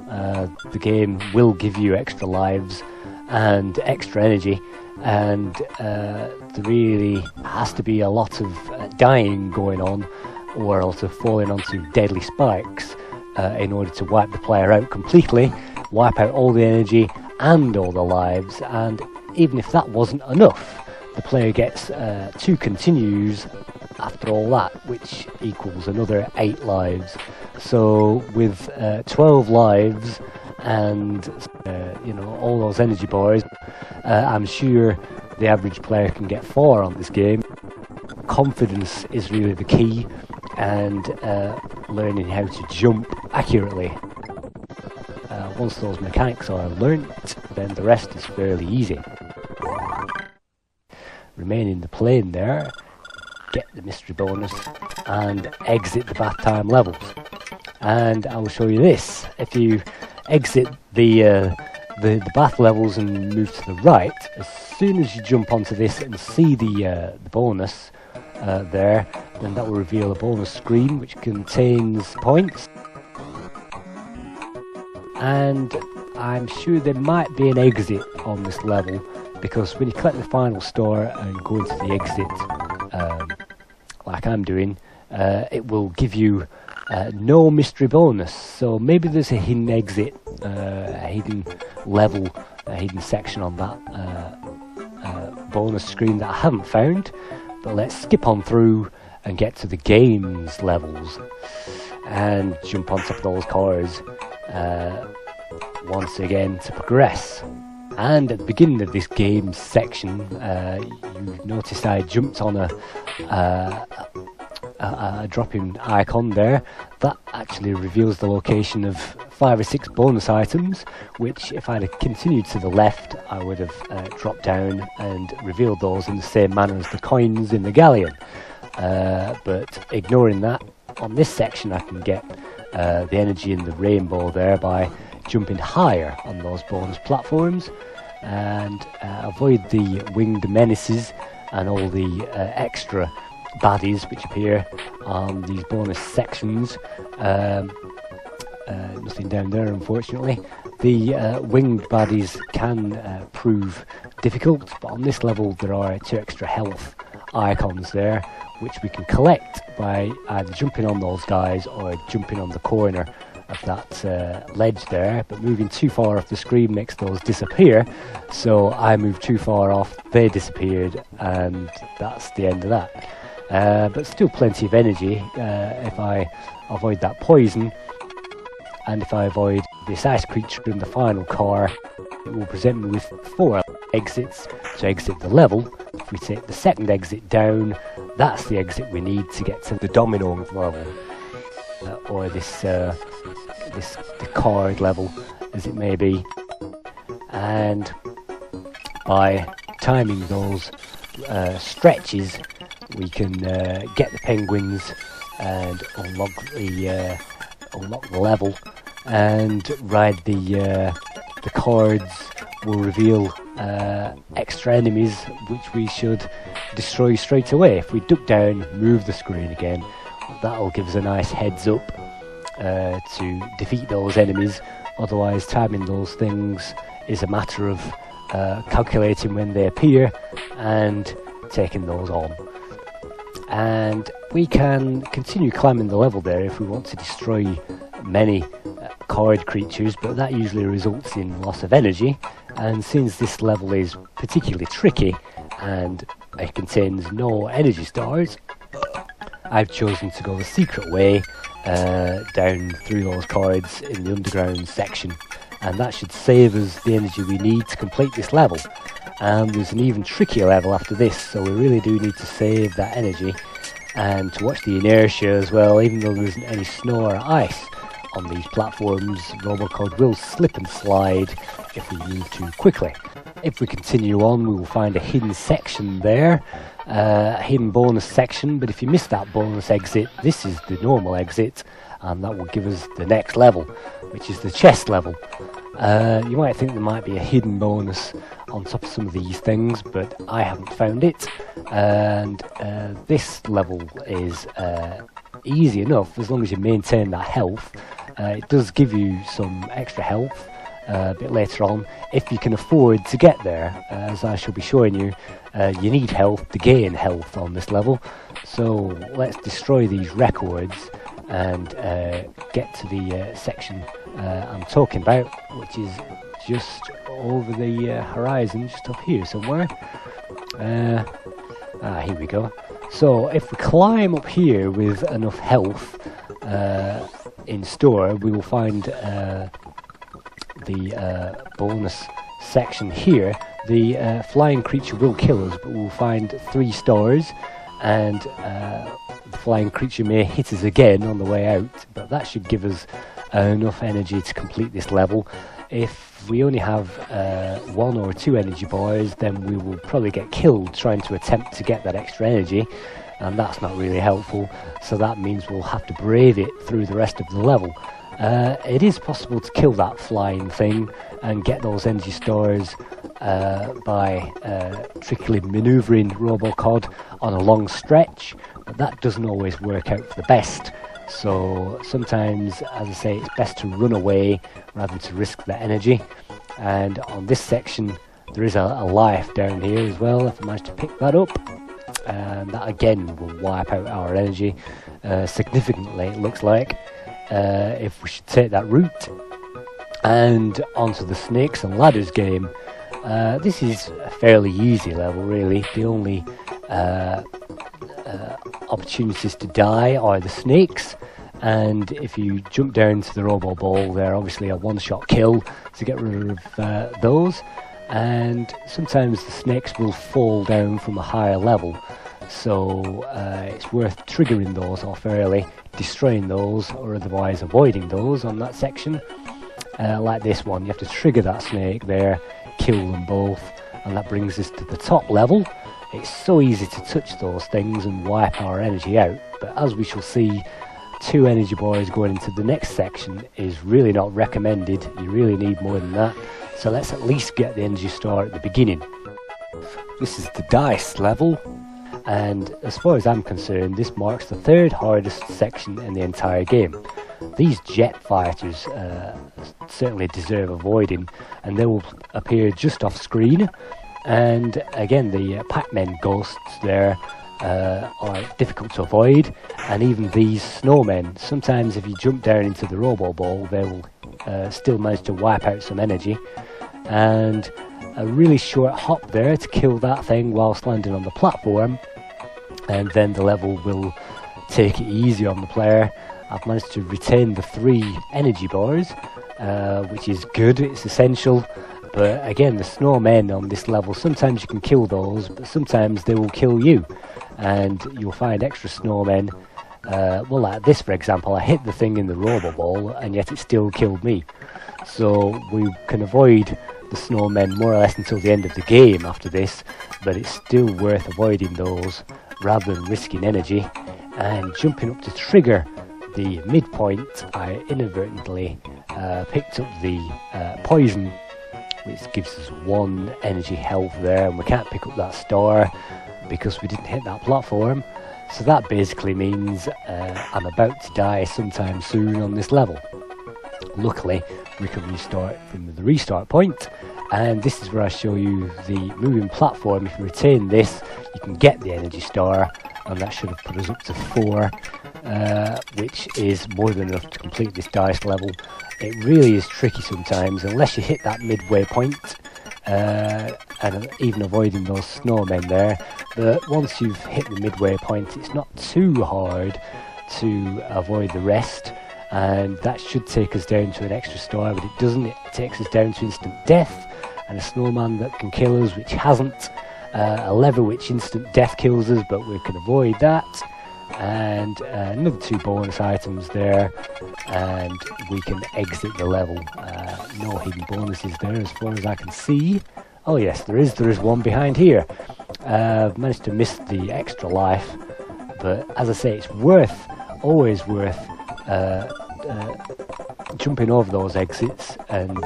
B: The game will give you extra lives and extra energy, and there really has to be a lot of dying going on, or a lot of falling onto deadly spikes in order to wipe the player out completely, wipe out all the energy and all the lives. And even if that wasn't enough, the player gets 2 continues after all that, which equals another 8 lives. So with 12 lives and all those energy bars, I'm sure the average player can get 4 on this game. Confidence is really the key, and learning how to jump accurately. Once those mechanics are learnt, then the rest is fairly easy. Remain in the plane there, get the mystery bonus, and exit the bath time levels. And I will show you this. If you exit the bath levels and move to the right, as soon as you jump onto this and see the bonus there, then that will reveal a bonus screen which contains points. And I'm sure there might be an exit on this level, because when you collect the final star and go into the exit, like I'm doing, it will give you no mystery bonus. So maybe there's a hidden exit, a hidden level, a hidden section on that bonus screen that I haven't found. But let's skip on through and get to the games levels and jump on top of those cars once again to progress. And at the beginning of this game section, you notice I jumped on a dropping icon there. That actually reveals the location of 5 or 6 bonus items, which if I'd have continued to the left, I would have dropped down and revealed those in the same manner as the coins in the galleon. But ignoring that, on this section I can get the energy in the rainbow there by jumping higher on those bonus platforms, and avoid the winged menaces and all the extra baddies which appear on these bonus sections. Nothing down there, unfortunately. The winged baddies can prove difficult, but on this level there are 2 extra health icons there, which we can collect by either jumping on those guys or jumping on the corner of that ledge there. But moving too far off the screen makes those disappear, so I moved too far off, they disappeared, and that's the end of that. But still plenty of energy if I avoid that poison, and if I avoid this ice creature in the final car. It will present me with 4 exits to exit the level. If we take the second exit down, that's the exit we need to get to the domino level, or this the card level, as it may be. And by timing those stretches, we can get the penguins and unlock the level, and ride the cards will reveal extra enemies which we should destroy straight away. If we duck down, move the screen again, that'll give us a nice heads up to defeat those enemies. Otherwise, timing those things is a matter of calculating when they appear and taking those on. And we can continue climbing the level there if we want to destroy many card creatures, but that usually results in loss of energy. And since this level is particularly tricky and it contains no energy stars, I've chosen to go the secret way down through those cards in the underground section, and that should save us the energy we need to complete this level. And there's an even trickier level after this, so we really do need to save that energy and to watch the inertia as well. Even though there isn't any snow or ice on these platforms, Robocod will slip and slide if we move too quickly. If we continue on, we will find a hidden section there, a hidden bonus section, but if you miss that bonus exit, this is the normal exit, and that will give us the next level, which is the chest level. You might think there might be a hidden bonus on top of some of these things, but I haven't found it, and this level is easy enough as long as you maintain that health. It does give you some extra health a bit later on if you can afford to get there. As I shall be showing you, you need health to gain health on this level. So let's destroy these records and get to the section I'm talking about, which is just over the horizon, just up here somewhere. Here we go. So if we climb up here with enough health in store, we will find the bonus section here. The flying creature will kill us, but we'll find 3 stars, and the flying creature may hit us again on the way out, but that should give us enough energy to complete this level. If we only have 1 or 2 energy bars, then we will probably get killed trying to attempt to get that extra energy, and that's not really helpful, so that means we'll have to brave it through the rest of the level. It is possible to kill that flying thing and get those energy stars by trickily manoeuvring Robocod on a long stretch, but that doesn't always work out for the best. So sometimes, as I say, it's best to run away rather than to risk the energy. And on this section there is a life down here as well, if I manage to pick that up, and that again will wipe out our energy significantly, it looks like, if we should take that route. And onto the snakes and ladders game. This is a fairly easy level really. The only opportunities to die are the snakes, and if you jump down to the robo ball, they're obviously a one-shot kill to get rid of those, and sometimes the snakes will fall down from a higher level, so it's worth triggering those off early, destroying those, or otherwise avoiding those on that section. Like this one, you have to trigger that snake there, kill them both, and that brings us to the top level. It's so easy to touch those things and wipe our energy out, but as we shall see, 2 energy bars going into the next section is really not recommended. You really need more than that, so let's at least get the energy star at the beginning. This is the dice level, and as far as I'm concerned, this marks the 3rd hardest section in the entire game. These jet fighters certainly deserve avoiding, and they will appear just off screen. And again, the Pac-Man ghosts there are difficult to avoid, and even these snowmen, sometimes if you jump down into the robo ball, they will still manage to wipe out some energy. And a really short hop there to kill that thing whilst landing on the platform, and then the level will take it easy on the player. I've managed to retain the 3 energy bars, which is good, it's essential. But again, the snowmen on this level, sometimes you can kill those, but sometimes they will kill you, and you'll find extra snowmen. Well, like this for example, I hit the thing in the robo ball and yet it still killed me. So we can avoid the snowmen more or less until the end of the game after this, but it's still worth avoiding those rather than risking energy. And jumping up to trigger the midpoint, I inadvertently picked up the poison, which gives us 1 energy health there, and we can't pick up that star because we didn't hit that platform. So that basically means I'm about to die sometime soon on this level. Luckily, we can restart from the restart point, and this is where I show you the moving platform. If you retain this, you can get the energy star, and that should have put us up to 4, which is more than enough to complete this dice level. It really is tricky sometimes, unless you hit that midway point, and even avoiding those snowmen there. But once you've hit the midway point, it's not too hard to avoid the rest, and that should take us down to an extra star, but it doesn't. It takes us down to instant death, and a snowman that can kill us, which hasn't, a lever which instant death kills us, but we can avoid that, and another 2 bonus items there, and we can exit the level. No hidden bonuses there as far as I can see. Oh yes, there is one behind here. I've managed to miss the extra life, but as I say, it's always worth jumping over those exits and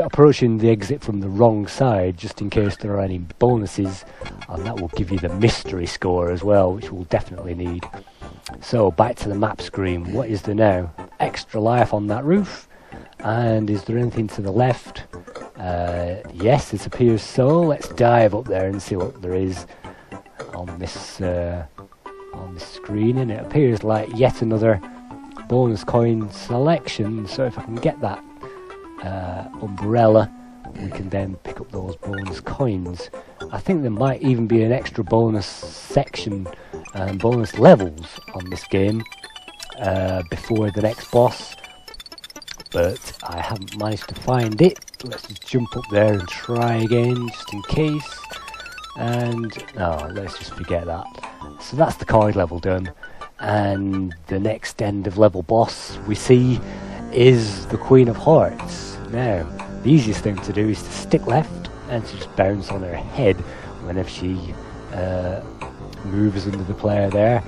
B: approaching the exit from the wrong side, just in case there are any bonuses, and that will give you the mystery score as well, which we'll definitely need. So back to the map screen. What is there now? Extra life on that roof, and is there anything to the left? Yes, it appears so. Let's dive up there and see what there is on this screen, and it appears like yet another bonus coin selection. So if I can get that umbrella, we can then pick up those bonus coins. I think there might even be an extra bonus section and bonus levels on this game before the next boss, but I haven't managed to find it. Let's just jump up there and try again, just in case. And no, let's just forget that. So that's the card level done, and the next end of level boss we see is the Queen of Hearts. Now, the easiest thing to do is to stick left and to just bounce on her head whenever she moves under the player there,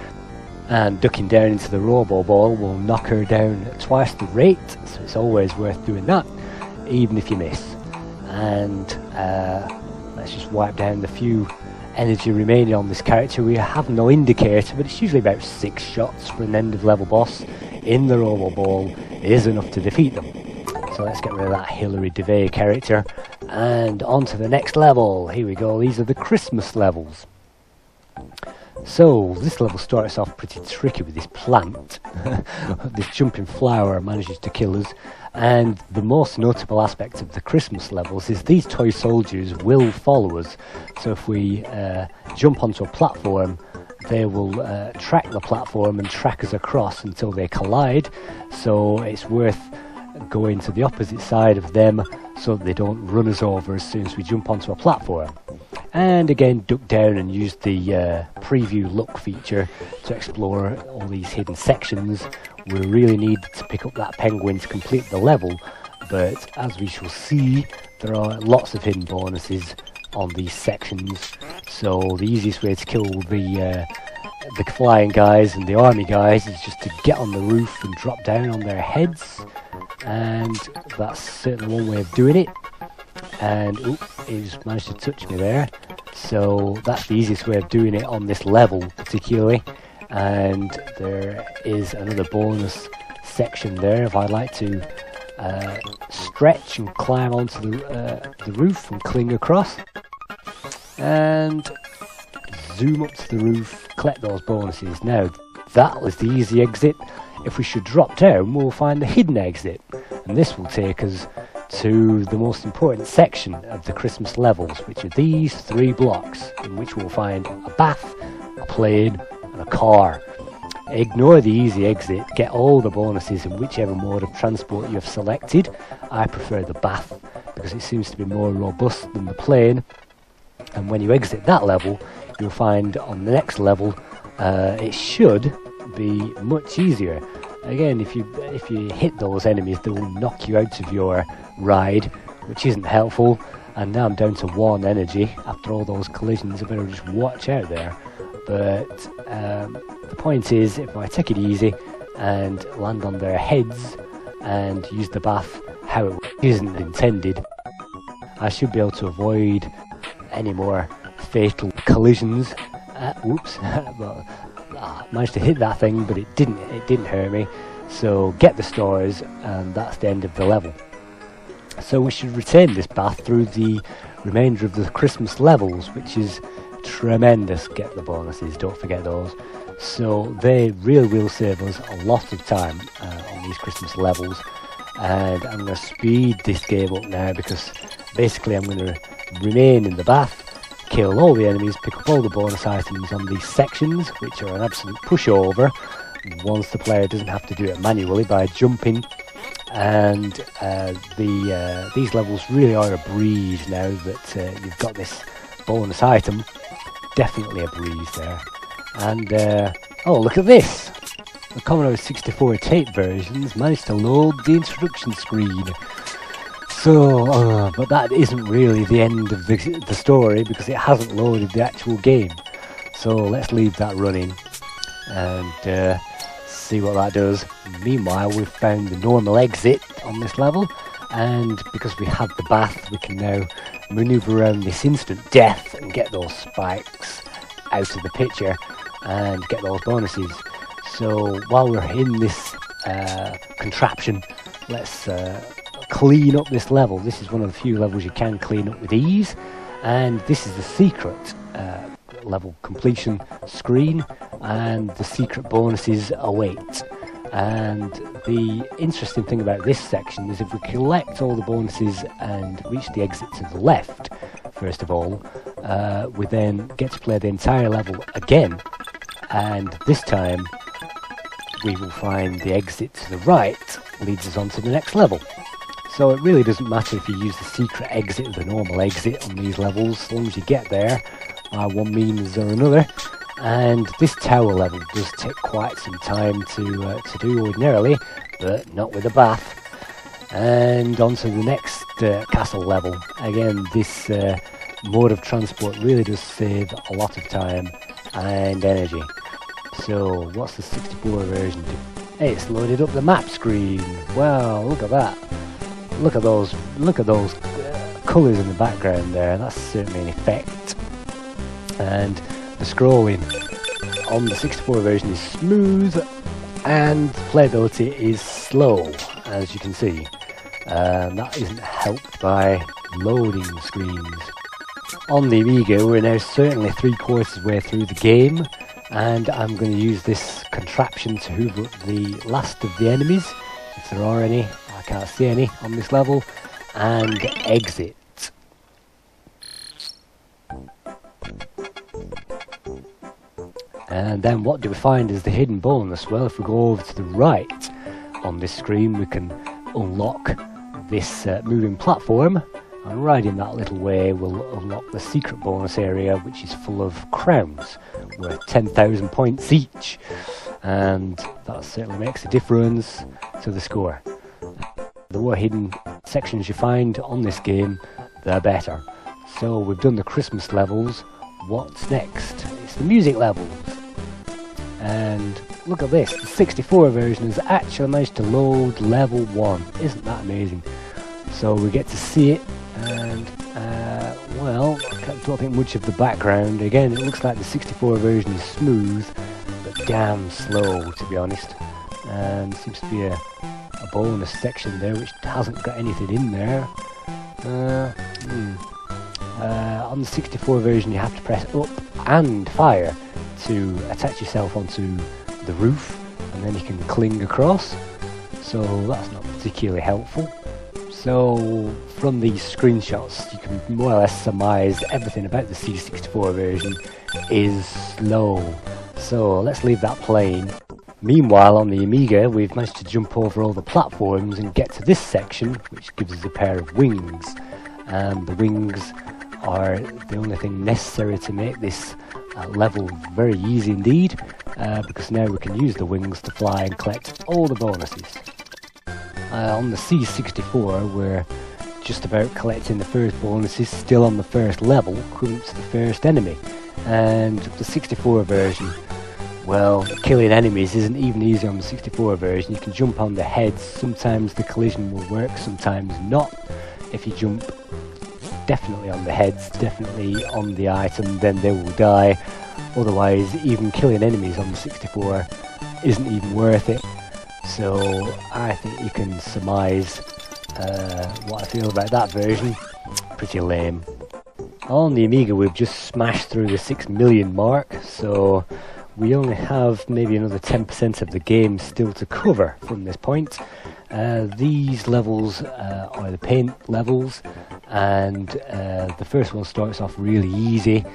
B: and ducking down into the Robo Ball will knock her down at twice the rate, so it's always worth doing that, even if you miss. And let's just wipe down the few energy remaining on this character. We have no indicator, but it's usually about 6 shots for an end of level boss in the Robo Ball is enough to defeat them. So let's get rid of that Hilary DeVay character, and on to the next level. Here we go. These are the Christmas levels. So this level starts off pretty tricky with this plant. This jumping flower manages to kill us, and the most notable aspect of the Christmas levels is these toy soldiers will follow us. So if we jump onto a platform, they will track the platform and track us across until they collide. So it's worth going to the opposite side of them so that they don't run us over as soon as we jump onto a platform. And again, duck down and use the preview look feature to explore all these hidden sections. We really need to pick up that penguin to complete the level, but as we shall see, there are lots of hidden bonuses on these sections. So the easiest way to kill the flying guys and the army guys is just to get on the roof and drop down on their heads, and that's certainly one way of doing it. And he just managed to touch me there, so that's the easiest way of doing it on this level particularly. And there is another bonus section there if I'd like to stretch and climb onto the roof and cling across, and zoom up to the roof, collect those bonuses. Now that was the easy exit. If we should drop down, we'll find the hidden exit, and this will take us to the most important section of the Christmas levels, which are these 3 blocks, in which we'll find a bath, a plane, and a car. Ignore the easy exit, get all the bonuses in whichever mode of transport you have selected. I prefer the bath because it seems to be more robust than the plane, and when you exit that level, you'll find on the next level it should be much easier. Again, if you hit those enemies, they will knock you out of your ride, which isn't helpful. And now I'm down to 1 energy after all those collisions. I better just watch out there. But the point is, if I take it easy and land on their heads and use the bath how it isn't intended, I should be able to avoid any more fatal collisions. Whoops! But I managed to hit that thing, but it didn't hurt me. So get the stars, and that's the end of the level. So we should retain this bath through the remainder of the Christmas levels, which is tremendous get the bonuses, don't forget those. So they really will save us a lot of time on these Christmas levels. And I'm going to speed this game up now because basically I'm going to remain in the bath, kill all the enemies, pick up all the bonus items on these sections, which are an absolute pushover once the player doesn't have to do it manually by jumping. And these levels really are a breeze now that you've got this bonus item. Definitely a breeze there. And oh, look at this! The Commodore 64 tape versions managed to load the introduction screen. So, but that isn't really the end of the story because it hasn't loaded the actual game. So let's leave that running and see what that does. Meanwhile, we've found the normal exit on this level, and because we have the bath, we can now maneuver around this instant death and get those spikes out of the picture and get those bonuses. So while we're in this contraption, let's clean up this level. This is one of the few levels you can clean up with ease, and this is the secret level completion screen, and the secret bonuses await. And the interesting thing about this section is if we collect all the bonuses and reach the exit to the left, first of all, we then get to play the entire level again, and this time we will find the exit to the right leads us on to the next level. So it really doesn't matter if you use the secret exit or the normal exit on these levels, as long as you get there by one means or another. And this tower level does take quite some time to do ordinarily, but not with a bath. And on to the next castle level. Again, this mode of transport really does save a lot of time and energy. So what's the 64 version do? Hey, it's loaded up the map screen. Wow, look at that. Look at those colours in the background there. That's certainly an effect. And the scrolling on the 64 version is smooth and playability is slow, as you can see. That isn't helped by loading screens. On the Amiga, we're now certainly 3/4 way through the game, and I'm going to use this contraption to hoover up the last of the enemies, if there are any. I can't see any on this level, and exit. And then what do we find as the hidden bonus? Well, if we go over to the right on this screen, we can unlock this moving platform, and riding that little way will unlock the secret bonus area, which is full of crowns worth 10,000 points each, and that certainly makes a difference to the score. The more hidden sections you find on this game, the better. So we've done the Christmas levels. What's next? It's the music levels. And look at this, the 64 version has actually managed to load level 1. Isn't that amazing? So we get to see it, and well, I don't think much of the background. Again, it looks like the 64 version is smooth, but damn slow, to be honest. And seems to be a bonus section there which hasn't got anything in there. On the 64 version you have to press up and fire to attach yourself onto the roof, and then you can cling across, so that's not particularly helpful. So from these screenshots you can more or less surmise everything about the C64 version is slow, so let's leave that playing. Meanwhile, on the Amiga, we've managed to jump over all the platforms and get to this section, which gives us a pair of wings. And the wings are the only thing necessary to make this level very easy indeed, because now we can use the wings to fly and collect all the bonuses. On the C64, we're just about collecting the first bonuses, still on the first level, equivalent to the first enemy. And the 64 version, well, killing enemies isn't even easy on the 64 version. You can jump on the heads. Sometimes the collision will work, sometimes not. If you jump definitely on the heads, definitely on the item, then they will die. Otherwise, even killing enemies on the 64 isn't even worth it. So I think you can surmise what I feel about that version. Pretty lame. On the Amiga we've just smashed through the 6 million mark, so we only have maybe another 10% of the game still to cover from this point. These levels are the paint levels, and the first one starts off really easy,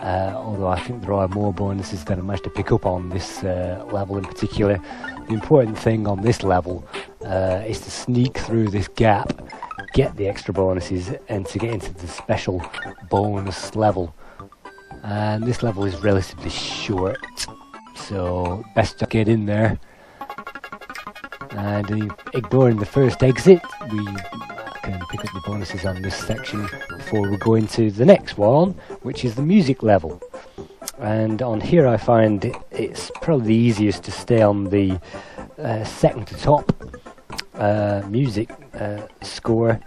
B: although I think there are more bonuses that I managed to pick up on this level in particular. The important thing on this level is to sneak through this gap, get the extra bonuses, and to get into the special bonus level. And this level is relatively short, so best to get in there. And ignoring the first exit, we can pick up the bonuses on this section before we go into the next one, which is the music level. And on here I find it's probably the easiest to stay on the second to top music score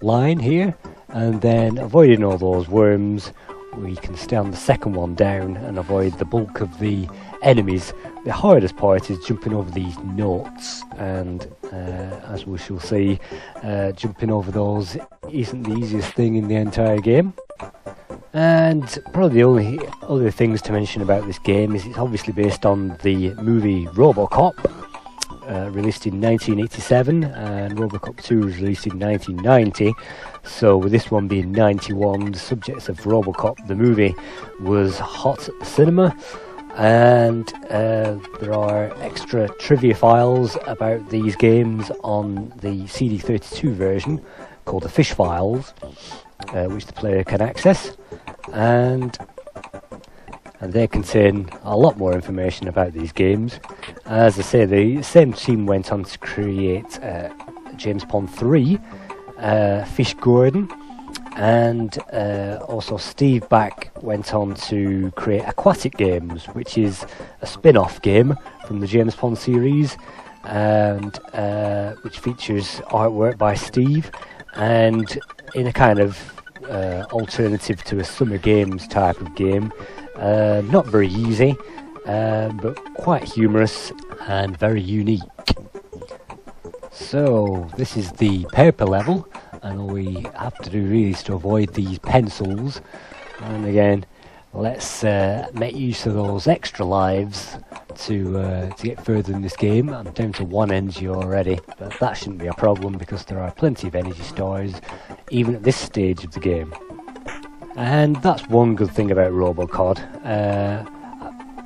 B: line here, and then avoiding all those worms, we can stay on the second one down and avoid the bulk of the enemies. The hardest part is jumping over these notes, and as we shall see, jumping over those isn't the easiest thing in the entire game. And probably the only other things to mention about this game is it's obviously based on the movie Robocop, released in 1987, and Robocop 2 was released in 1990. So with this one being 91, the subject of Robocop, the movie, was hot at the cinema. And there are extra trivia files about these games on the CD32 version called the Fish Files, which the player can access, and they contain a lot more information about these games. As I say, the same team went on to create James Pond 3, Fish Gordon, and also Steve Back went on to create Aquatic Games, which is a spin-off game from the James Pond series, and which features artwork by Steve, and in a kind of alternative to a Summer Games type of game. Not very easy, but quite humorous and very unique. So this is the paper level, and all we have to do really is to avoid these pencils. And again, let's make use of those extra lives to get further in this game. I'm down to 1 energy already, but that shouldn't be a problem because there are plenty of energy stores even at this stage of the game. And that's one good thing about Robocod.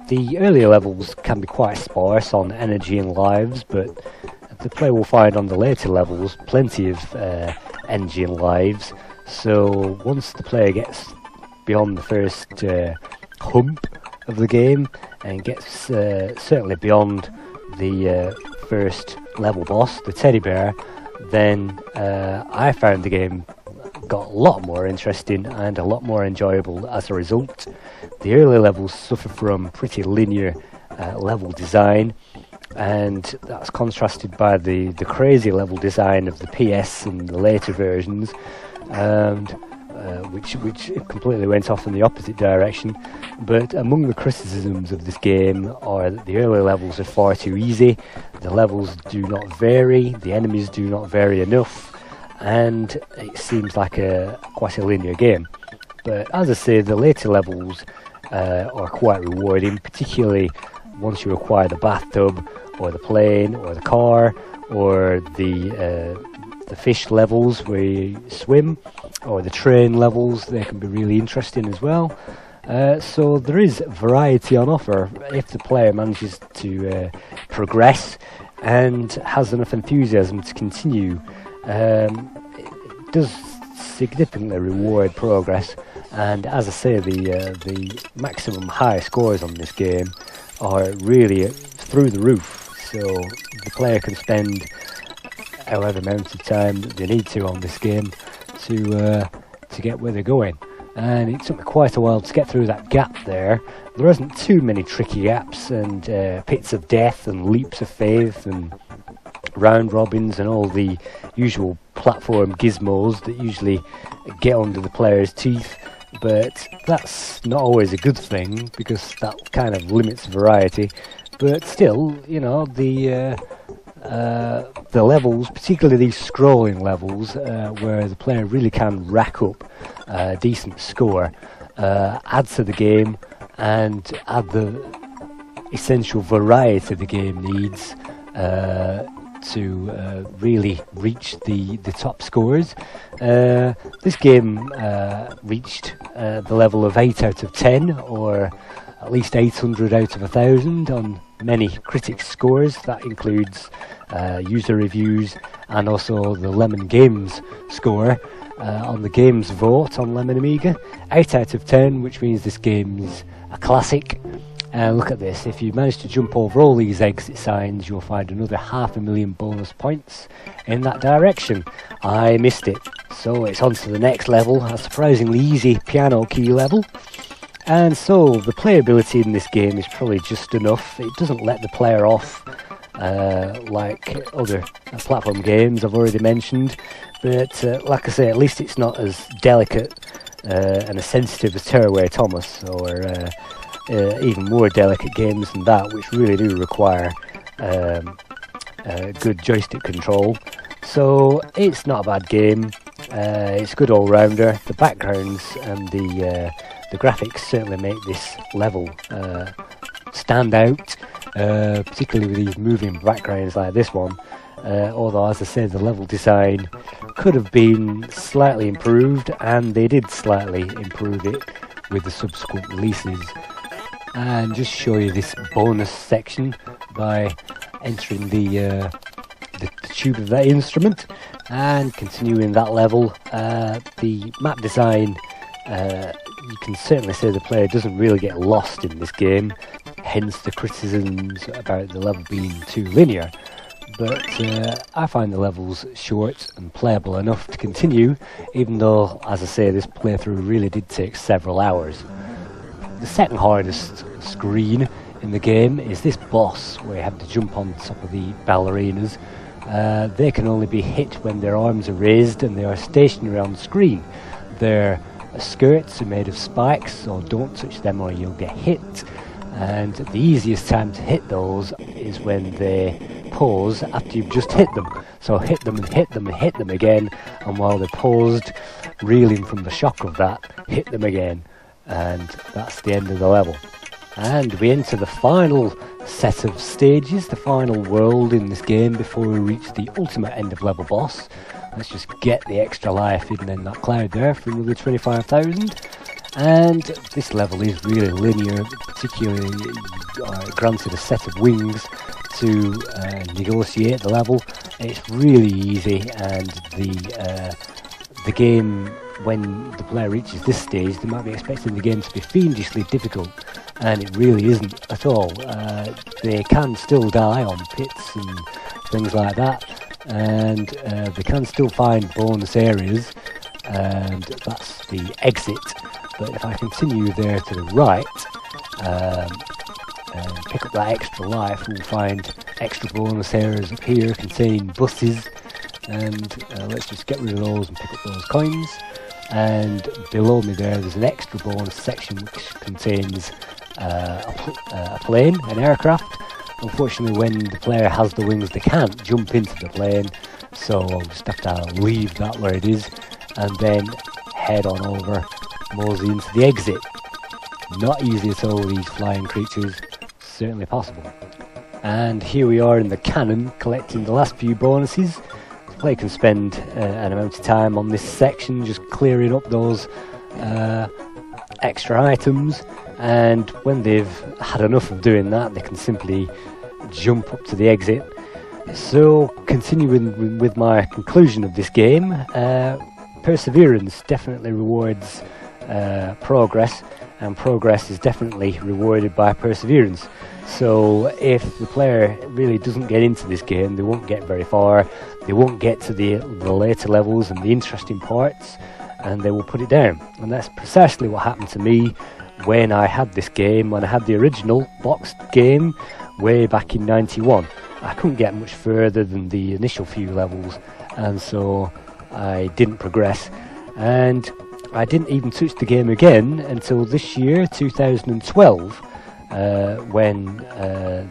B: The earlier levels can be quite sparse on energy and lives, but the player will find on the later levels plenty of energy and lives. So once the player gets beyond the first hump of the game and gets certainly beyond the first level boss, the teddy bear, then I found the game got a lot more interesting and a lot more enjoyable as a result. The early levels suffer from pretty linear level design, and that's contrasted by the crazy level design of the PS and the later versions, and which completely went off in the opposite direction. But among the criticisms of this game are that the early levels are far too easy, the levels do not vary, the enemies do not vary enough, and it seems like quite a linear game. But as I say, the later levels are quite rewarding, particularly once you acquire the bathtub, or the plane, or the car, or the fish levels where you swim, or the train levels. They can be really interesting as well. So there is variety on offer if the player manages to progress and has enough enthusiasm to continue. It does significantly reward progress, and as I say, the maximum high scores on this game are really through the roof. So the player can spend however amount of time that they need to on this game to get where they're going. And it took me quite a while to get through that gap there. There isn't too many tricky gaps and pits of death and leaps of faith and round robins and all the usual platform gizmos that usually get under the player's teeth. But that's not always a good thing because that kind of limits variety. But still, you know, the the levels, particularly these scrolling levels, where the player really can rack up a decent score, add to the game and add the essential variety the game needs to really reach the top scores. This game reached the level of 8 out of 10, or at least 800 out of 1,000 on many critics' scores. That includes user reviews and also the Lemon Games score on the Games Vote on Lemon Amiga. 8 out of 10, which means this game is a classic. Look at this, if you manage to jump over all these exit signs, you'll find another 500,000 bonus points in that direction. I missed it, so it's on to the next level, a surprisingly easy piano key level. And so the playability in this game is probably just enough. It doesn't let the player off like other platform games I've already mentioned, but like I say, at least it's not as delicate and as sensitive as Tearaway Thomas, or even more delicate games than that, which really do require good joystick control. So it's not a bad game. It's a good all-rounder. The backgrounds and the graphics certainly make this level stand out, particularly with these moving backgrounds like this one. Although, as I said, the level design could have been slightly improved, and they did slightly improve it with the subsequent releases. And just show you this bonus section by entering the tube of that instrument and continuing that level. The map design, you can certainly say the player doesn't really get lost in this game, hence the criticisms about the level being too linear. But I find the levels short and playable enough to continue, even though, as I say, this playthrough really did take several hours. The second hardest screen in the game is this boss, where you have to jump on top of the ballerinas. They can only be hit when their arms are raised and they are stationary on the screen. Their skirts are made of spikes, so don't touch them or you'll get hit. And the easiest time to hit those is when they pause after you've just hit them. So hit them and hit them and hit them again, and while they're paused, reeling from the shock of that, hit them again. And that's the end of the level. And we enter the final set of stages, the final world in this game before we reach the ultimate end of level boss. Let's just get the extra life hidden in that cloud there for another 25,000. And this level is really linear, particularly granted a set of wings to negotiate the level. It's really easy, and the game, when the player reaches this stage, they might be expecting the game to be fiendishly difficult, and it really isn't at all. They can still die on pits and things like that, and they can still find bonus areas, and that's the exit. But if I continue there to the right and pick up that extra life, we'll find extra bonus areas up here containing buses, and let's just get rid of those and pick up those coins. And below me there's an extra bonus section which contains a plane, an aircraft. Unfortunately, when the player has the wings, they can't jump into the plane, so I'll just have to leave that where it is and then head on over, mosey into the exit. Not easy at all, these flying creatures, certainly possible. And here we are in the cannon, collecting the last few bonuses. The player can spend an amount of time on this section just clearing up those extra items, and when they've had enough of doing that, they can simply jump up to the exit. So, continuing with my conclusion of this game, perseverance definitely rewards progress, and progress is definitely rewarded by perseverance. So if the player really doesn't get into this game, they won't get very far, they won't get to the later levels and the interesting parts, and they will put it down. And that's precisely what happened to me when I had this game, when I had the original boxed game way back in '91. I couldn't get much further than the initial few levels, and so I didn't progress, and I didn't even touch the game again until this year, 2012, when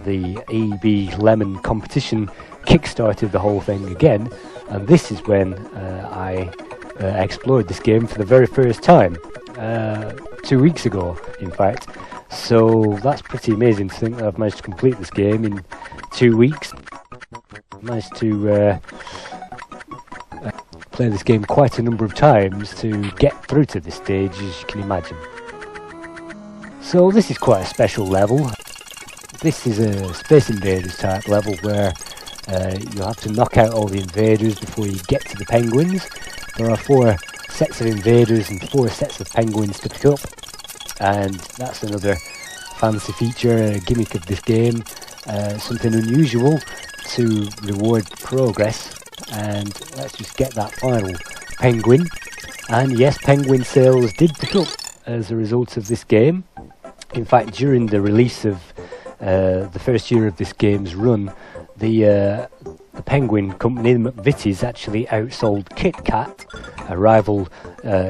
B: the EB Lemon competition kick-started the whole thing again, and this is when I explored this game for the very first time, 2 weeks ago in fact. So that's pretty amazing to think that I've managed to complete this game in 2 weeks. Managed to play this game quite a number of times to get through to this stage, as you can imagine. So this is quite a special level. This is a Space Invaders type level where you'll have to knock out all the invaders before you get to the penguins. There are 4 sets of invaders and 4 sets of penguins to pick up, and that's another fancy feature, gimmick of this game, something unusual to reward progress. And let's just get that final penguin. And yes, penguin sales did pick up as a result of this game. In fact, during the release of the first year of this game's run, the penguin company, McVitie's, actually outsold Kit Kat, a rival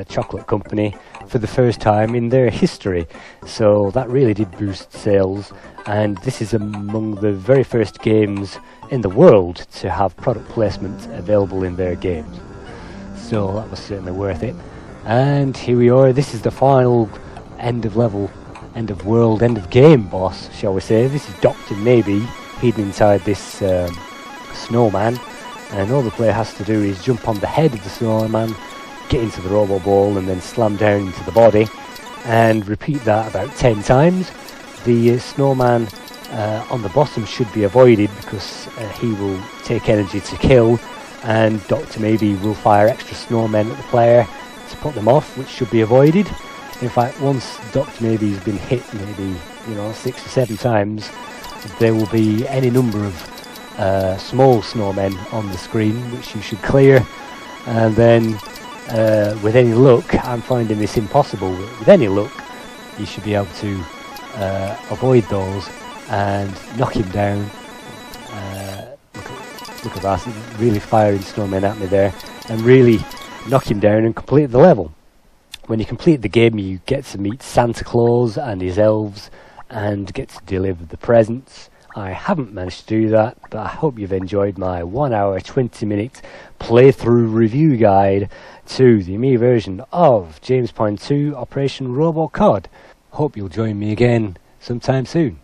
B: chocolate company, for the first time in their history. So that really did boost sales, and this is among the very first games in the world to have product placement available in their games. So that was certainly worth it. And here we are. This is the final end of level, end of world, end of game boss, shall we say. This is Dr. Maybe hidden inside this snowman, and all the player has to do is jump on the head of the snowman, get into the robo ball, and then slam down into the body, and repeat that about 10 times. The snowman on the bottom should be avoided because he will take energy to kill, and Dr. Maybe will fire extra snowmen at the player to put them off, which should be avoided. In fact, once Dr. Maybe's been hit maybe 6 or 7 times, there will be any number of small snowmen on the screen which you should clear, and then with any luck, I'm finding this impossible, but with any luck you should be able to avoid those and knock him down. Look at that, really firing snowmen at me there, and really knock him down and complete the level. When you complete the game, you get to meet Santa Claus and his elves and get to deliver the presents. I haven't managed to do that, but I hope you've enjoyed my 1 hour 20-minute playthrough review guide to the Amiga version of James Pond 2 Operation Robocod. Hope you'll join me again sometime soon.